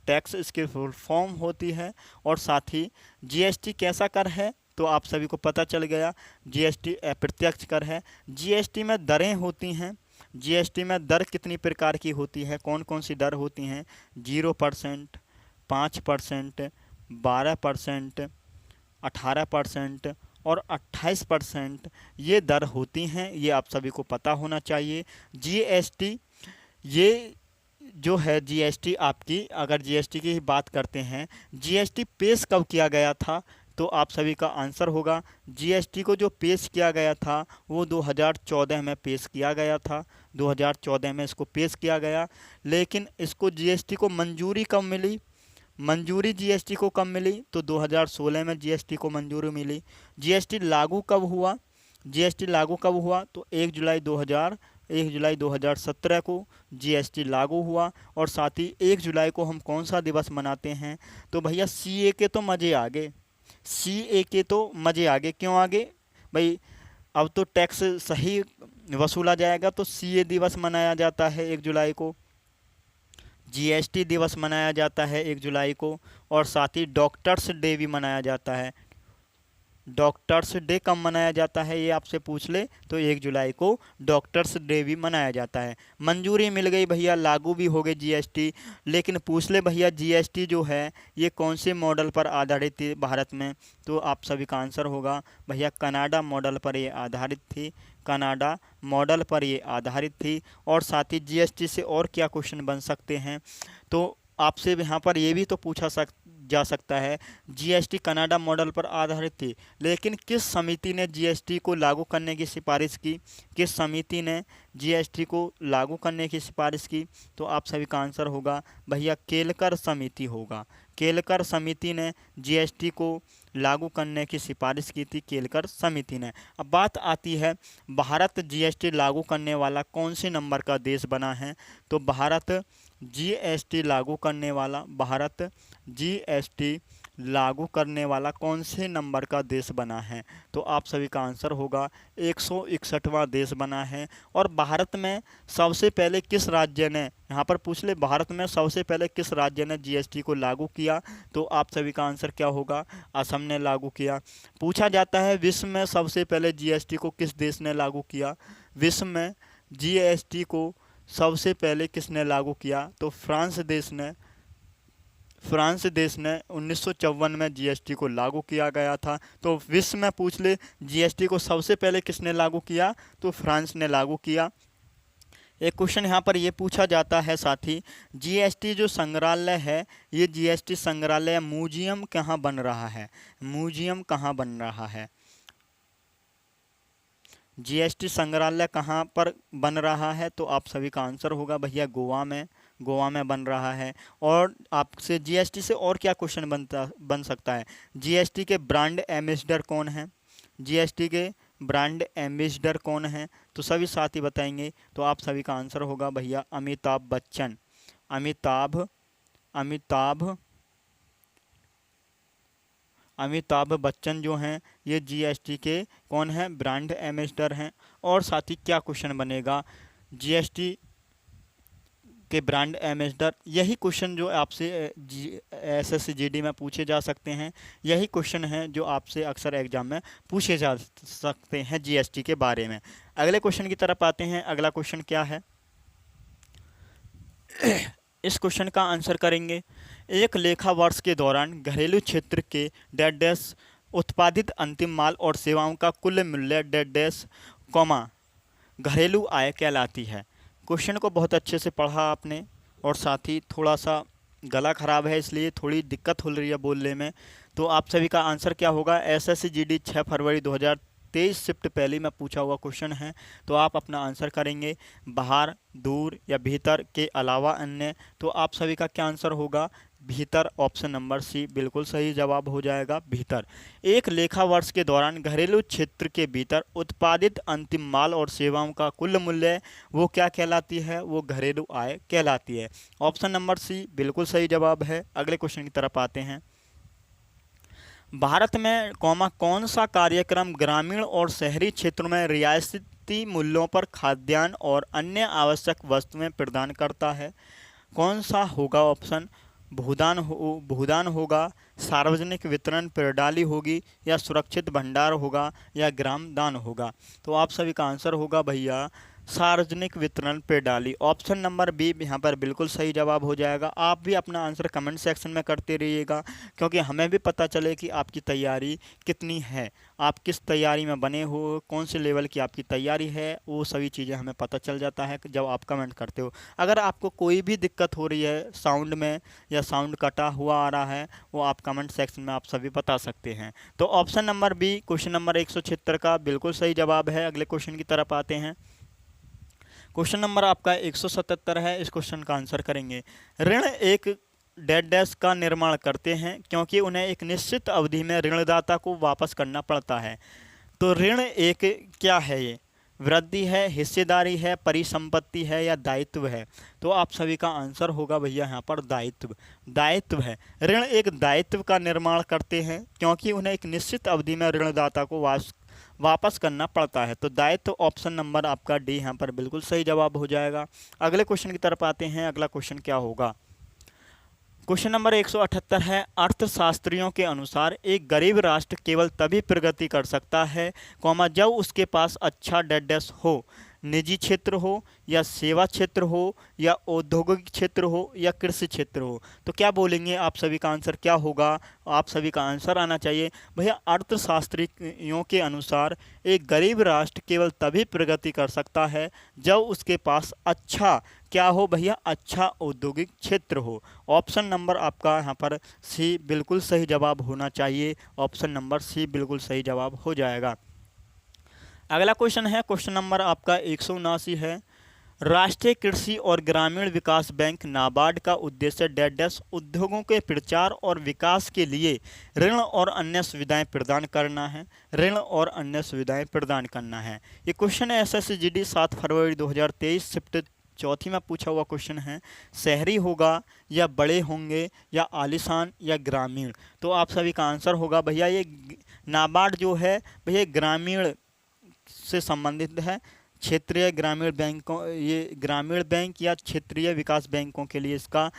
tax इसकी फुल फॉर्म होती है। और साथ ही जीएसटी कैसा कर है, तो आप सभी को पता चल गया, जीएसटी अप्रत्यक्ष कर है। जीएसटी में दरें होती हैं। जीएसटी में दर कितनी प्रकार की होती है, कौन कौन सी दर होती हैं, 0%, 5%, 12%, 18% और 28% ये दर होती हैं। ये आप सभी को पता होना चाहिए। जीएसटी ये जो है जीएसटी आपकी, अगर जीएसटी की ही बात करते हैं, जीएसटी पेश कब किया गया था, तो आप सभी का आंसर होगा जीएसटी को जो पेश किया गया था वो 2014 में पेश किया गया था। 2014 में इसको पेश किया गया। लेकिन इसको जीएसटी को मंजूरी कब मिली, मंजूरी जीएसटी को कब मिली, तो 2016 में जीएसटी को मंजूरी मिली। जीएसटी लागू कब हुआ, जीएसटी लागू कब हुआ, तो 1 जुलाई 2017 को जीएसटी लागू हुआ। और साथ ही 1 जुलाई को हम कौन सा दिवस मनाते हैं, तो भैया सीए के तो मज़े आ गए, सीए के तो मज़े आ गए। क्यों आगे भाई, अब तो टैक्स सही वसूला जाएगा, तो सीए दिवस मनाया जाता है 1 जुलाई को। जीएसटी दिवस मनाया जाता है 1 जुलाई को। और साथ ही डॉक्टर्स डे भी मनाया जाता है। डॉक्टर्स डे कब मनाया जाता है, ये आपसे पूछ ले तो 1 जुलाई को डॉक्टर्स डे भी मनाया जाता है। मंजूरी मिल गई भैया, लागू भी हो गई जीएसटी। लेकिन पूछ ले भैया जीएसटी जो है ये कौन से मॉडल पर आधारित थी भारत में, तो आप सभी का आंसर होगा भैया कनाडा मॉडल पर ये आधारित थी। कनाडा मॉडल पर ये आधारित थी। और साथ ही जीएसटी से और क्या क्वेश्चन बन सकते हैं, तो आपसे यहाँ पर ये भी तो पूछा जा सकता है, जीएसटी कनाडा मॉडल पर आधारित थी, लेकिन किस समिति ने जीएसटी को लागू करने की सिफारिश की, किस समिति ने जीएसटी को लागू करने की सिफारिश की, तो आप सभी का आंसर होगा भैया केलकर समिति होगा। केलकर समिति ने जीएसटी को लागू करने की सिफारिश की थी, केलकर समिति ने। अब बात आती है भारत जीएसटी लागू करने वाला कौन से नंबर का देश बना है, तो भारत जीएसटी लागू करने वाला, भारत जीएसटी लागू करने वाला कौन से नंबर का देश बना है, तो आप सभी का आंसर होगा 161वां देश बना है। और भारत में सबसे पहले किस राज्य ने, यहाँ पर पूछ ले भारत में सबसे पहले किस राज्य ने जीएसटी को लागू किया, तो आप सभी का आंसर क्या होगा, असम ने लागू किया। पूछा जाता है विश्व में सबसे पहले जीएसटी को किस देश ने लागू किया, विश्व में जीएसटी को सबसे पहले किसने लागू किया, तो फ्रांस देश ने 1954 में जीएसटी को लागू किया गया था। तो विश्व में पूछ ले जीएसटी को सबसे पहले किसने लागू किया, तो फ्रांस ने लागू किया। एक क्वेश्चन यहाँ पर ये पूछा जाता है साथी, जीएसटी जो संग्रहालय है, ये जीएसटी संग्रहालय म्यूजियम कहाँ बन रहा है, म्यूजियम कहाँ बन रहा है, जीएसटी संग्रहालय कहाँ पर बन रहा है, तो आप सभी का आंसर होगा भैया गोवा में, गोवा में बन रहा है। और आपसे जीएसटी से और क्या क्वेश्चन बन सकता है, जीएसटी के ब्रांड एम्बेसडर कौन है, जीएसटी के ब्रांड एम्बेसडर कौन है, तो सभी साथी बताएंगे, तो आप सभी का आंसर होगा भैया अमिताभ बच्चन। अमिताभ बच्चन जो हैं ये जीएसटी के कौन है, ब्रांड एम्बेसडर हैं। और साथ ही क्या क्वेश्चन बनेगा, जीएसटी के ब्रांड एम्बेसडर, यही क्वेश्चन जो आपसे एसएससी में पूछे जा सकते हैं, यही क्वेश्चन हैं जो आपसे अक्सर एग्जाम में पूछे जा सकते हैं जीएसटी के बारे में। अगले क्वेश्चन की तरफ आते हैं। अगला क्वेश्चन क्या है, इस क्वेश्चन का आंसर करेंगे, एक लेखा वर्ष के दौरान घरेलू क्षेत्र के उत्पादित अंतिम माल और सेवाओं का कुल मूल्य कॉमा घरेलू आय कहलाती है? क्वेश्चन को बहुत अच्छे से पढ़ा आपने, और साथ ही थोड़ा सा गला खराब है इसलिए थोड़ी दिक्कत हो रही है बोलने में। तो आप सभी का आंसर क्या होगा? एसएससी जीडी 6 फरवरी 2023 शिफ्ट पहली में पूछा हुआ क्वेश्चन है, तो आप अपना आंसर करेंगे बाहर, दूर या भीतर के अलावा अन्य। तो आप सभी का क्या आंसर होगा? भीतर। ऑप्शन नंबर सी बिल्कुल सही जवाब हो जाएगा, भीतर। एक लेखा वर्ष के दौरान घरेलू क्षेत्र के भीतर उत्पादित अंतिम माल और सेवाओं का कुल मूल्य वो क्या कहलाती है? वो घरेलू आय कहलाती है। ऑप्शन नंबर सी बिल्कुल सही जवाब है। अगले क्वेश्चन की तरफ आते हैं। भारत में कौन सा कार्यक्रम ग्रामीण और शहरी क्षेत्रों में रियायती मूल्यों पर खाद्यान्न और अन्य आवश्यक वस्तुएं प्रदान करता है? कौन सा होगा ऑप्शन? भूदान होगा, सार्वजनिक वितरण प्रणाली होगी, या सुरक्षित भंडार होगा, या ग्राम दान होगा? तो आप सभी का आंसर होगा भैया सार्वजनिक वितरण प्रणाली। ऑप्शन नंबर बी यहाँ पर बिल्कुल सही जवाब हो जाएगा। आप भी अपना आंसर कमेंट सेक्शन में करते रहिएगा, क्योंकि हमें भी पता चले कि आपकी तैयारी कितनी है, आप किस तैयारी में बने हो, कौन से लेवल की आपकी तैयारी है, वो सभी चीज़ें हमें पता चल जाता है जब आप कमेंट करते हो। अगर आपको कोई भी दिक्कत हो रही है साउंड में, या साउंड कटा हुआ आ रहा है, वो आप कमेंट सेक्शन में आप सभी बता सकते हैं। तो option number B question number 176 का बिल्कुल सही जवाब है। अगले क्वेश्चन की तरफ आते हैं। क्वेश्चन नंबर आपका 177 है। इस क्वेश्चन का आंसर करेंगे। ऋण एक डेट डैश का निर्माण करते हैं क्योंकि उन्हें एक निश्चित अवधि में ऋणदाता को वापस करना पड़ता है। तो ऋण एक क्या है? ये वृद्धि है, हिस्सेदारी है, परिसंपत्ति है, या दायित्व है? तो आप सभी का आंसर होगा भैया यहाँ पर दायित्व। दायित्व है। ऋण एक दायित्व का निर्माण करते हैं क्योंकि उन्हें एक निश्चित अवधि में ऋणदाता को वापस करना पड़ता है। तो दायित्व ऑप्शन नंबर आपका डी यहाँ पर बिल्कुल सही जवाब हो जाएगा। अगले क्वेश्चन की तरफ आते हैं। अगला क्वेश्चन क्या होगा? क्वेश्चन नंबर 178 है। अर्थशास्त्रियों के अनुसार एक गरीब राष्ट्र केवल तभी प्रगति कर सकता है जब उसके पास अच्छा डेट डैश हो, निजी क्षेत्र हो, या सेवा क्षेत्र हो, या औद्योगिक क्षेत्र हो, या कृषि क्षेत्र हो। तो क्या बोलेंगे आप सभी का आंसर क्या होगा? आप सभी का आंसर आना चाहिए भैया अर्थशास्त्रियों के अनुसार एक गरीब राष्ट्र केवल तभी प्रगति कर सकता है जब उसके पास अच्छा क्या हो भैया? अच्छा औद्योगिक क्षेत्र हो। ऑप्शन नंबर आपका यहाँ पर सी बिल्कुल सही जवाब होना चाहिए। ऑप्शन नंबर सी बिल्कुल सही जवाब हो जाएगा। अगला क्वेश्चन है, क्वेश्चन नंबर आपका 179 है। राष्ट्रीय कृषि और ग्रामीण विकास बैंक नाबार्ड का उद्देश्य डेट डैश उद्योगों के प्रचार और विकास के लिए ऋण और अन्य सुविधाएं प्रदान करना है। ऋण और अन्य सुविधाएं प्रदान करना है। ये क्वेश्चन है एसएससी जीडी 7 फरवरी 2023 शिफ्ट चौथी में पूछा हुआ क्वेश्चन है। शहरी होगा, या बड़े होंगे, या आलीशान, या ग्रामीण? तो आप सभी का आंसर होगा भैया ये नाबार्ड जो है भैया ग्रामीण से संबंधित है। क्षेत्रीय ग्रामीण बैंकों, ये ग्रामीण बैंक या क्षेत्रीय विकास बैंकों के लिए इसका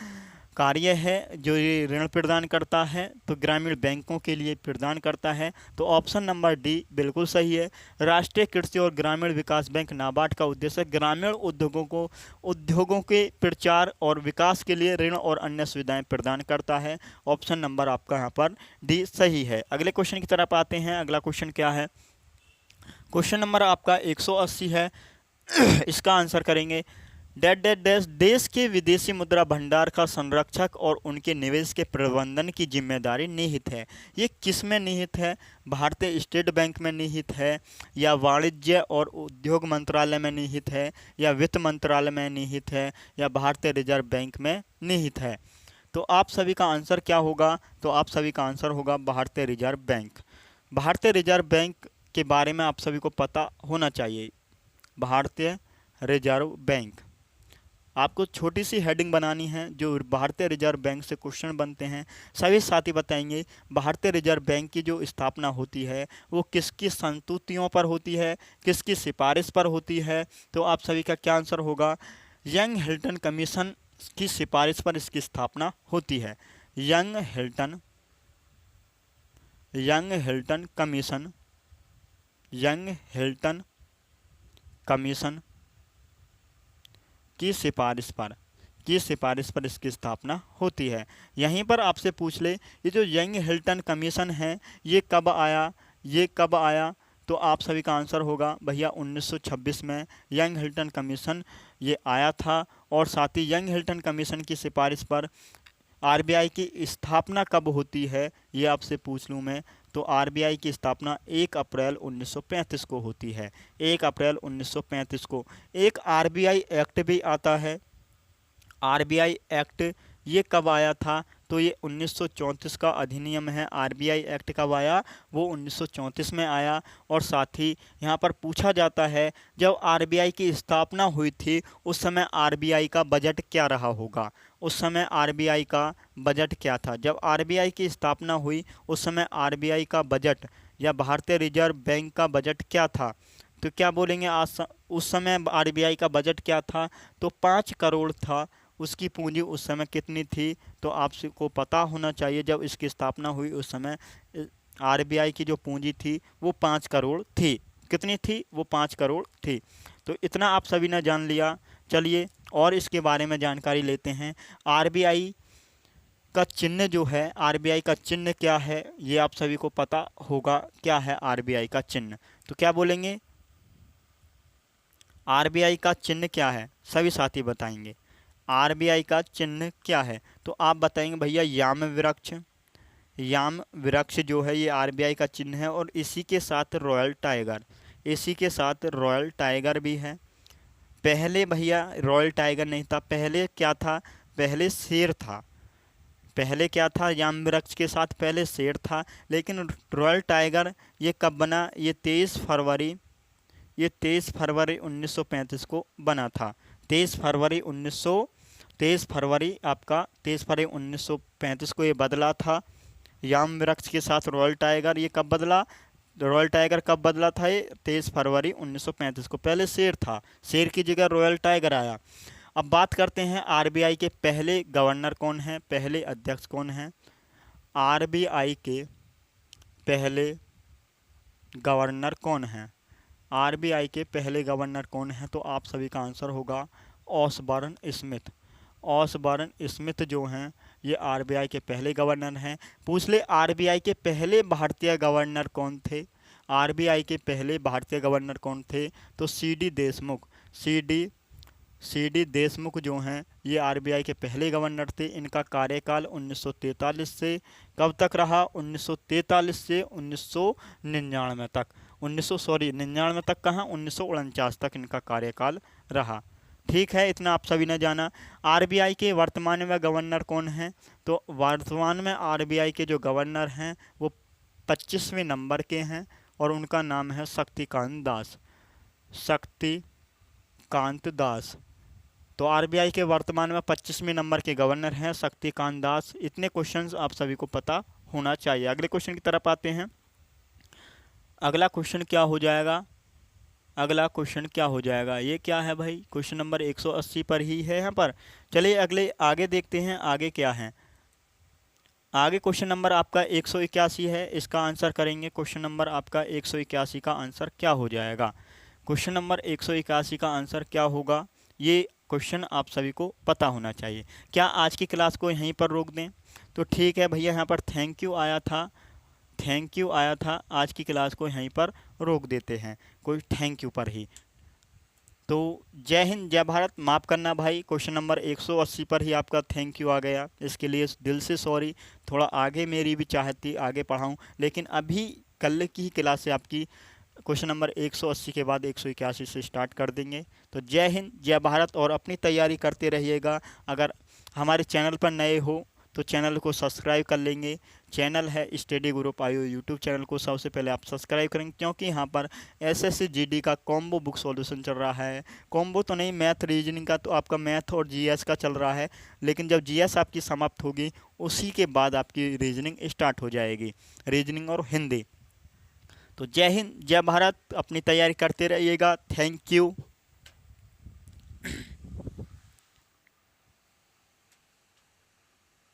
कार्य है जो ये ऋण प्रदान करता है। तो ग्रामीण बैंकों के लिए प्रदान करता है। तो ऑप्शन नंबर डी बिल्कुल सही है। राष्ट्रीय कृषि और ग्रामीण विकास बैंक नाबार्ड का उद्देश्य ग्रामीण उद्योगों के प्रचार और विकास के लिए ऋण और अन्य सुविधाएं प्रदान करता है। ऑप्शन नंबर आपका यहाँ पर डी सही है। अगले क्वेश्चन की तरफ आते हैं। अगला क्वेश्चन क्या है? क्वेश्चन नंबर आपका 180 है। इसका आंसर करेंगे। डेट डेट डैश देश के विदेशी मुद्रा भंडार का संरक्षक और उनके निवेश के प्रबंधन की जिम्मेदारी निहित है। ये किस में निहित है? भारतीय स्टेट बैंक में निहित है, या वाणिज्य और उद्योग मंत्रालय में निहित है, या वित्त मंत्रालय में निहित है, या भारतीय रिजर्व बैंक में निहित है? तो आप सभी का आंसर क्या होगा? तो आप सभी का आंसर होगा भारतीय रिजर्व बैंक। भारतीय रिजर्व बैंक के बारे में आप सभी को पता होना चाहिए। भारतीय रिजर्व बैंक, आपको छोटी सी हेडिंग बनानी है जो भारतीय रिजर्व बैंक से क्वेश्चन बनते हैं। सभी साथी बताएंगे भारतीय रिजर्व बैंक की जो स्थापना होती है वो किसकी संस्तुतियों पर होती है, किसकी सिफारिश पर होती है? तो आप सभी का क्या आंसर होगा? यंग हिल्टन कमीशन की सिफारिश पर इसकी स्थापना होती है। Young Hilton commission, young Hilton commission की सिफारिश पर इसकी स्थापना होती है। यहीं पर आपसे पूछ ले ये जो यंग हिल्टन कमीशन है ये कब आया? तो आप सभी का आंसर होगा भैया 1926 में यंग हिल्टन कमीशन ये आया था। और साथ ही यंग हिल्टन कमीशन की सिफारिश पर आरबीआई की स्थापना कब होती है, ये आपसे पूछ लूँ मैं, तो आरबीआई की स्थापना 1 अप्रैल 1935 को होती है। 1 अप्रैल 1935 को। एक आरबीआई एक्ट भी आता है। आरबीआई एक्ट ये कब आया था, तो ये 1934 का अधिनियम है। आरबीआई एक्ट कब आया, वो 1934 में आया। और साथ ही यहाँ पर पूछा जाता है जब आरबीआई की स्थापना हुई थी उस समय आरबीआई का बजट क्या रहा होगा। उस समय आरबीआई का बजट क्या था, जब आरबीआई की स्थापना हुई उस समय आरबीआई का बजट या भारतीय रिजर्व बैंक का बजट क्या था। तो क्या बोलेंगे उस समय आरबीआई का बजट क्या था, तो 5 करोड़ था। उसकी पूंजी उस समय कितनी थी, तो आपको पता होना चाहिए जब इसकी स्थापना हुई उस समय आरबीआई की जो पूंजी थी वो 5 करोड़ थी। कितनी थी, वो 5 करोड़ थी। तो इतना आप सभी ने जान लिया। चलिए और इसके बारे में जानकारी लेते हैं। आरबीआई का चिन्ह जो है, आरबीआई का चिन्ह क्या है, ये आप सभी को पता होगा। क्या है आरबीआई का चिन्ह, तो क्या बोलेंगे, आरबीआई का चिन्ह क्या है, सभी साथी बताएंगे। आरबीआई का चिन्ह क्या है, तो आप बताएंगे भैया याम वृक्ष। याम वृक्ष जो है ये आरबीआई का चिन्ह है। और इसी के साथ रॉयल टाइगर, इसी के साथ रॉयल टाइगर भी है। पहले भैया रॉयल टाइगर नहीं था, पहले क्या था, पहले शेर था। पहले क्या था, याम वृक्ष के साथ पहले शेर था। लेकिन रॉयल टाइगर ये कब बना, ये 23 फरवरी 1935 को बना था। 23 फरवरी आपका 23 फरवरी 1935 को ये बदला था। याम वृक्ष के साथ रॉयल टाइगर ये कब बदला, रॉयल टाइगर कब बदला था, ये 23 फरवरी 1935 को। पहले शेर था, शेर की जगह रॉयल टाइगर आया। अब बात करते हैं आरबीआई के पहले गवर्नर कौन हैं, पहले अध्यक्ष कौन हैं। आरबीआई के पहले गवर्नर कौन हैं, आरबीआई के पहले गवर्नर कौन हैं, तो आप सभी का आंसर होगा ऑसबर्न स्मिथ। ऑसबर्न स्मिथ जो हैं ये आरबीआई के पहले गवर्नर हैं। पूछ ले आरबीआई के पहले भारतीय गवर्नर कौन थे, आरबीआई के पहले भारतीय गवर्नर कौन थे, तो सीडी देशमुख। सीडी देशमुख जो हैं ये आरबीआई के पहले गवर्नर थे। इनका कार्यकाल 1943 से कब तक रहा, 1943 से 1999 तक, 1999 तक कहाँ, 1949 तक इनका कार्यकाल रहा। ठीक है, इतना आप सभी ने जाना। आरबीआई के वर्तमान में गवर्नर कौन हैं, तो वर्तमान में आरबीआई के जो गवर्नर हैं वो 25वें नंबर के हैं और उनका नाम है शक्तिकांत दास। शक्तिकांत दास। तो आरबीआई के वर्तमान में 25वें नंबर के गवर्नर हैं शक्तिकांत दास। इतने क्वेश्चंस आप सभी को पता होना चाहिए। अगले क्वेश्चन की तरफ आते हैं। अगला क्वेश्चन क्या हो जाएगा, अगला क्वेश्चन क्या हो जाएगा, ये क्या है भाई, क्वेश्चन नंबर 180 पर ही है यहाँ पर। चलिए अगले आगे देखते हैं आगे क्या है। आगे क्वेश्चन नंबर आपका 181 है, इसका आंसर करेंगे। क्वेश्चन नंबर आपका 181 का आंसर क्या हो जाएगा, क्वेश्चन नंबर 181 का आंसर क्या होगा, ये क्वेश्चन आप सभी को पता होना चाहिए। क्या आज की क्लास को यहीं पर रोक दें, तो ठीक है भैया, यहाँ पर थैंक यू आया था, थैंक यू आया था, आज की क्लास को यहीं पर रोक देते हैं, कोई थैंक यू पर ही। तो जय हिंद जय भारत, माफ़ करना भाई, क्वेश्चन नंबर 180 पर ही आपका थैंक यू आ गया, इसके लिए दिल से सॉरी। थोड़ा आगे मेरी भी चाहत थी आगे पढ़ाऊँ, लेकिन अभी कल की ही क्लास से आपकी क्वेश्चन नंबर 180 के बाद 181 से स्टार्ट कर देंगे। तो जय हिंद जय भारत और अपनी तैयारी करते रहिएगा। अगर हमारे चैनल पर नए हो तो चैनल को सब्सक्राइब कर लेंगे। चैनल है study group IO, YouTube channel को सबसे पहले आप सब्सक्राइब करेंगे, क्योंकि यहाँ पर एसएससी जीडी का कॉम्बो बुक सॉल्यूशन चल रहा है। कॉम्बो तो नहीं, मैथ रीजनिंग का, तो आपका मैथ और जीएस का चल रहा है, लेकिन जब जीएस आपकी समाप्त होगी उसी के बाद आपकी रीजनिंग स्टार्ट हो जाएगी, रीजनिंग और हिंदी। तो जय हिंद जय भारत, अपनी तैयारी करते रहिएगा। Thank you.